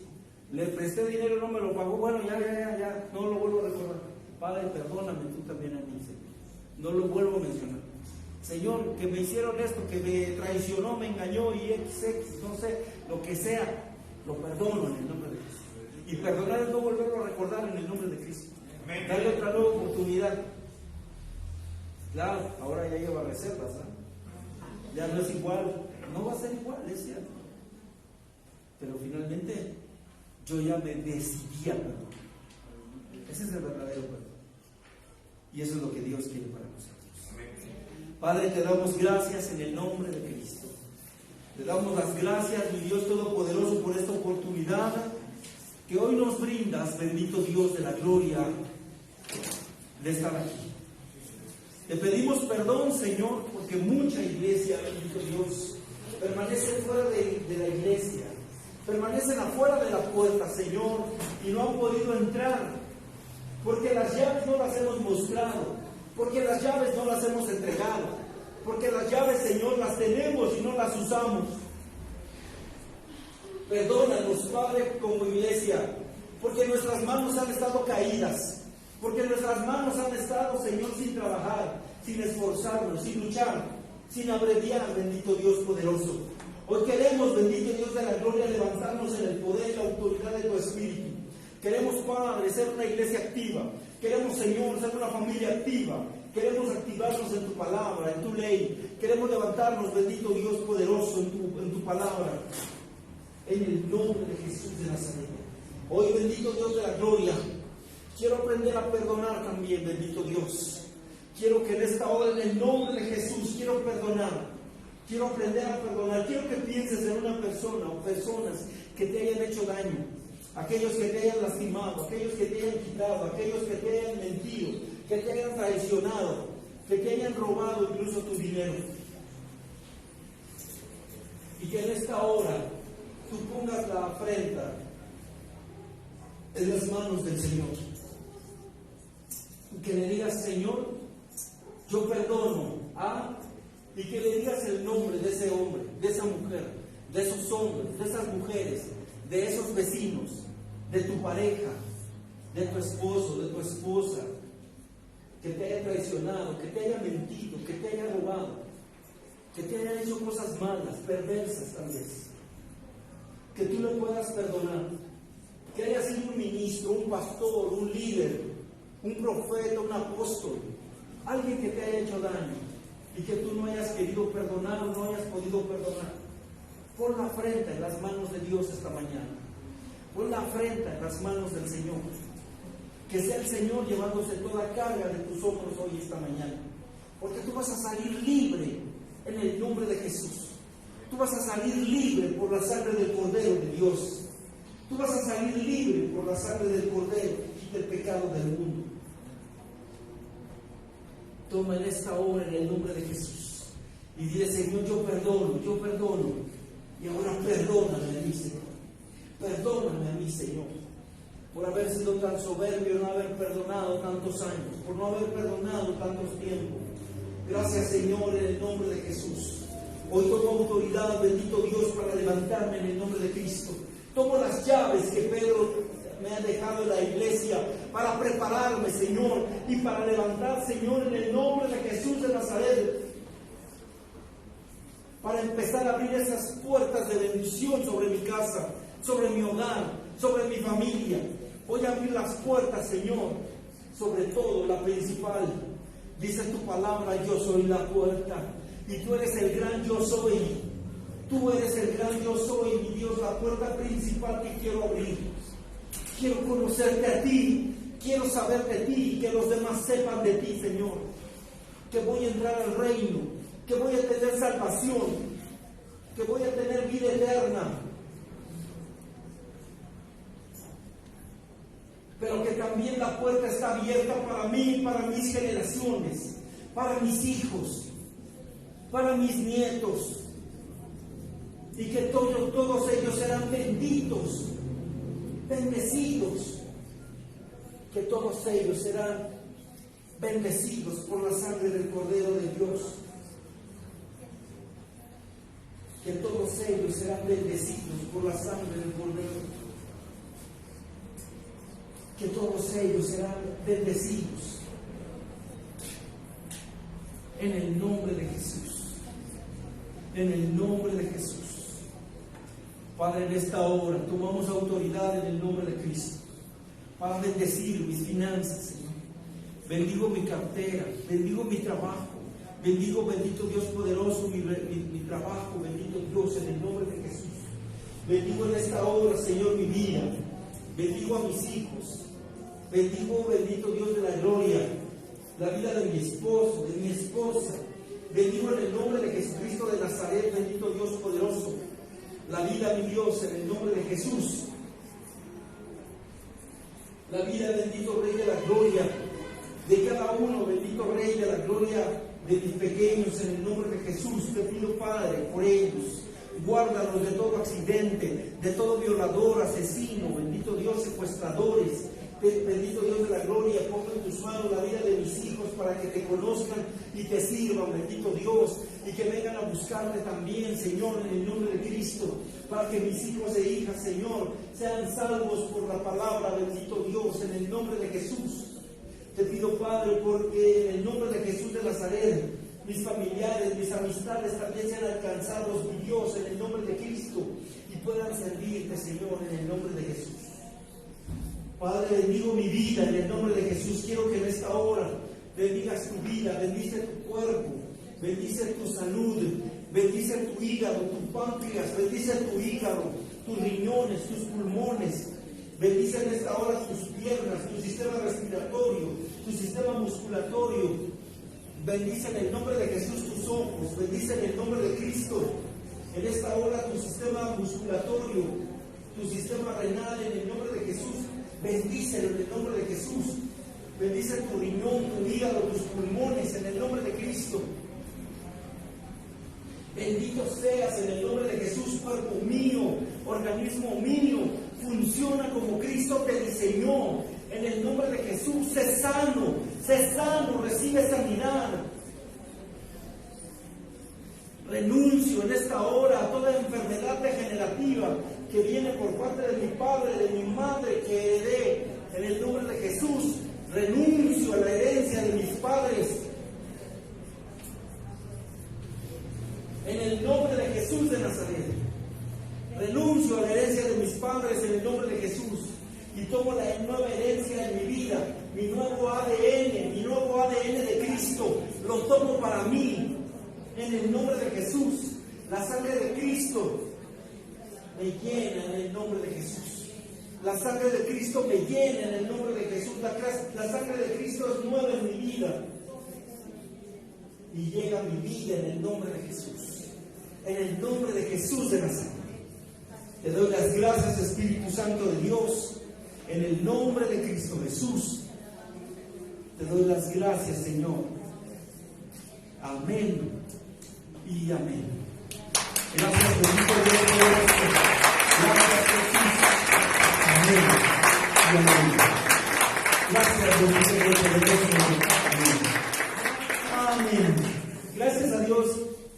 Le presté dinero, no me lo pagó, bueno, ya, no lo vuelvo a recordar. Padre, perdóname tú también a mí, Señor. No lo vuelvo a mencionar. Señor, que me hicieron esto, que me traicionó, me engañó y XX, no sé, lo que sea, lo perdono en el nombre de Cristo. Y perdonar es no volverlo a recordar en el nombre de Cristo. Darle otra nueva oportunidad. Claro, ahora ya lleva reservas, ¿eh? Ya no es igual, no va a ser igual, es cierto. Pero finalmente yo ya me decidí a perdonar. Ese es el verdadero perdón. Y eso es lo que Dios quiere para nosotros. Padre, te damos gracias en el nombre de Cristo. Te damos las gracias, mi Dios Todopoderoso, por esta oportunidad que hoy nos brindas, bendito Dios de la gloria, de estar aquí. Te pedimos perdón, Señor, porque mucha iglesia, bendito Dios, permanece fuera de la iglesia. permanecen afuera de la puerta, Señor, y no han podido entrar, porque las llaves no las hemos mostrado, porque las llaves no las hemos entregado, porque las llaves, Señor, las tenemos y no las usamos. Perdónanos, Padre, como iglesia, porque nuestras manos han estado caídas, porque nuestras manos han estado, Señor, sin trabajar, sin esforzarnos, sin luchar, sin abreviar, bendito Dios poderoso. Hoy queremos, bendito Dios de la gloria, levantarnos en el poder y la autoridad de tu Espíritu. Queremos, Padre, ser una iglesia activa. Queremos, Señor, ser una familia activa. Queremos activarnos en tu palabra, en tu ley. Queremos levantarnos, bendito Dios poderoso, en tu palabra. En el nombre de Jesús de Nazaret. Hoy, bendito Dios de la gloria, quiero aprender a perdonar también, bendito Dios. Quiero que en esta hora, en el nombre de Jesús, quiero perdonar. Quiero aprender a perdonar. Quiero que pienses en una persona o personas que te hayan hecho daño. Aquellos que te hayan lastimado, aquellos que te hayan quitado, aquellos que te hayan mentido, que te hayan traicionado, que te hayan robado incluso tu dinero. Y que en esta hora tú pongas la afrenta en las manos del Señor. Y que le digas, Señor, yo perdono y que le digas el nombre de ese hombre, de esa mujer, de esos hombres, de esas mujeres, de esos vecinos, de tu pareja, de tu esposo, de tu esposa, que te haya traicionado, que te haya mentido, que te haya robado, que te haya hecho cosas malas, perversas tal vez, que tú le puedas perdonar, que haya sido un ministro, un pastor, un líder, un profeta, un apóstol, alguien que te haya hecho daño y que tú no hayas querido perdonar o no hayas podido perdonar. Pon la afrenta en las manos de Dios esta mañana. Pon la afrenta en las manos del Señor. Que sea el Señor llevándose toda carga de tus hombros hoy esta mañana. Porque tú vas a salir libre en el nombre de Jesús. Tú vas a salir libre por la sangre del Cordero de Dios. Tú vas a salir libre por la sangre del Cordero y del pecado del mundo. Toma en esta hora en el nombre de Jesús y dile, Señor, yo perdono, y ahora perdóname a mí, Señor, perdóname a mí, Señor, por haber sido tan soberbio, no haber perdonado tantos años, por no haber perdonado tantos tiempos. Gracias, Señor, en el nombre de Jesús. Hoy tomo autoridad, bendito Dios, para levantarme en el nombre de Cristo. Tomo las llaves que Pedro me ha dejado en la iglesia para prepararme, Señor, y para levantar, Señor, en el nombre de Jesús de Nazaret, para empezar a abrir esas puertas de bendición sobre mi casa, sobre mi hogar, sobre mi familia. Voy a abrir las puertas, Señor, sobre todo la principal. Dice tu palabra, yo soy la puerta, y tú eres el gran yo soy. Tú eres el gran yo soy, mi Dios, la puerta principal que quiero abrir. Quiero conocerte a ti, quiero saber de ti y que los demás sepan de ti, Señor. Que voy a entrar al reino, que voy a tener salvación, que voy a tener vida eterna. Pero que también la puerta está abierta para mí, para mis generaciones, para mis hijos, para mis nietos. Y que todos ellos serán benditos, bendecidos, que todos ellos serán bendecidos por la sangre del Cordero de Dios, que todos ellos serán bendecidos por la sangre del Cordero, que todos ellos serán bendecidos en el nombre de Jesús, en el nombre de Jesús. Padre, en esta hora tomamos autoridad en el nombre de Cristo para bendecir mis finanzas, Señor. Bendigo mi cartera, bendigo mi trabajo, bendigo, bendito Dios poderoso, mi trabajo, bendito Dios, en el nombre de Jesús. Bendigo en esta hora, Señor, mi vida. Bendigo a mis hijos. Bendigo, bendito Dios de la gloria, la vida de mi esposo, de mi esposa. Bendigo en el nombre de Jesucristo de Nazaret, bendito Dios poderoso. La vida, mi Dios, en el nombre de Jesús. La vida, bendito Rey de la gloria, de cada uno, bendito Rey de la gloria, de mis pequeños, en el nombre de Jesús. Te pido, Padre, por ellos. Guárdanos de todo accidente, de todo violador, asesino, bendito Dios, secuestradores. Bendito Dios de la gloria, pongo en tus manos la vida de mis hijos para que te conozcan y te sirvan, bendito Dios, y que vengan a buscarte también, Señor, en el nombre de Cristo, para que mis hijos e hijas, Señor, sean salvos por la palabra, bendito Dios, en el nombre de Jesús. Te pido, Padre, porque en el nombre de Jesús de Nazaret, mis familiares, mis amistades también sean alcanzados, mi Dios, en el nombre de Cristo, y puedan servirte, Señor, en el nombre de Jesús. Padre, bendigo mi vida en el nombre de Jesús. Quiero que en esta hora bendigas tu vida, bendice tu cuerpo, bendice tu salud, bendice tu hígado, tu páncreas, bendice tu hígado, tus riñones, tus pulmones. Bendice en esta hora tus piernas, tu sistema respiratorio, tu sistema musculatorio. Bendice en el nombre de Jesús tus ojos, bendice en el nombre de Cristo. En esta hora tu sistema musculatorio, tu sistema renal, en el nombre de Jesús. Bendícelo en el nombre de Jesús. Bendice tu riñón, tu hígado, tus pulmones en el nombre de Cristo. Bendito seas en el nombre de Jesús, cuerpo mío, organismo mío. Funciona como Cristo te diseñó. En el nombre de Jesús, sé sano, recibe sanidad. Renuncio en esta hora a toda enfermedad degenerativa que viene por parte de mi padre, de mi madre, que heredé. En el nombre de Jesús, renuncio a la herencia de mis padres. En el nombre de Jesús de Nazaret, renuncio a la herencia de mis padres en el nombre de Jesús y tomo la nueva herencia en mi vida, mi nuevo ADN de Cristo, lo tomo para mí en el nombre de Jesús. La sangre de Cristo me llena en el nombre de Jesús. La sangre de Cristo me llena en el nombre de Jesús. La sangre de Cristo es nueva en mi vida y llega a mi vida en el nombre de Jesús. En el nombre de Jesús de Nazaret. Te doy las gracias, Espíritu Santo de Dios, en el nombre de Cristo Jesús. Te doy las gracias, Señor. Amén y amén. Gracias, bendito Dios, por esto. Gracias, Jesús. Amén y amén. Gracias, bendito Dios, por esto. Amén. Amén. Gracias a Dios.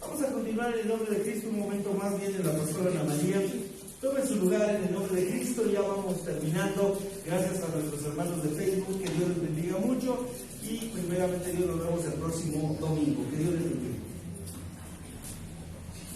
Vamos a continuar en el nombre de Cristo un momento más. Viene la pastora Ana María. Tome su lugar en el nombre de Cristo. Ya vamos terminando. Gracias a nuestros hermanos de Facebook. Que Dios les bendiga mucho. Y primeramente Dios nos vemos el próximo domingo. Que Dios les bendiga.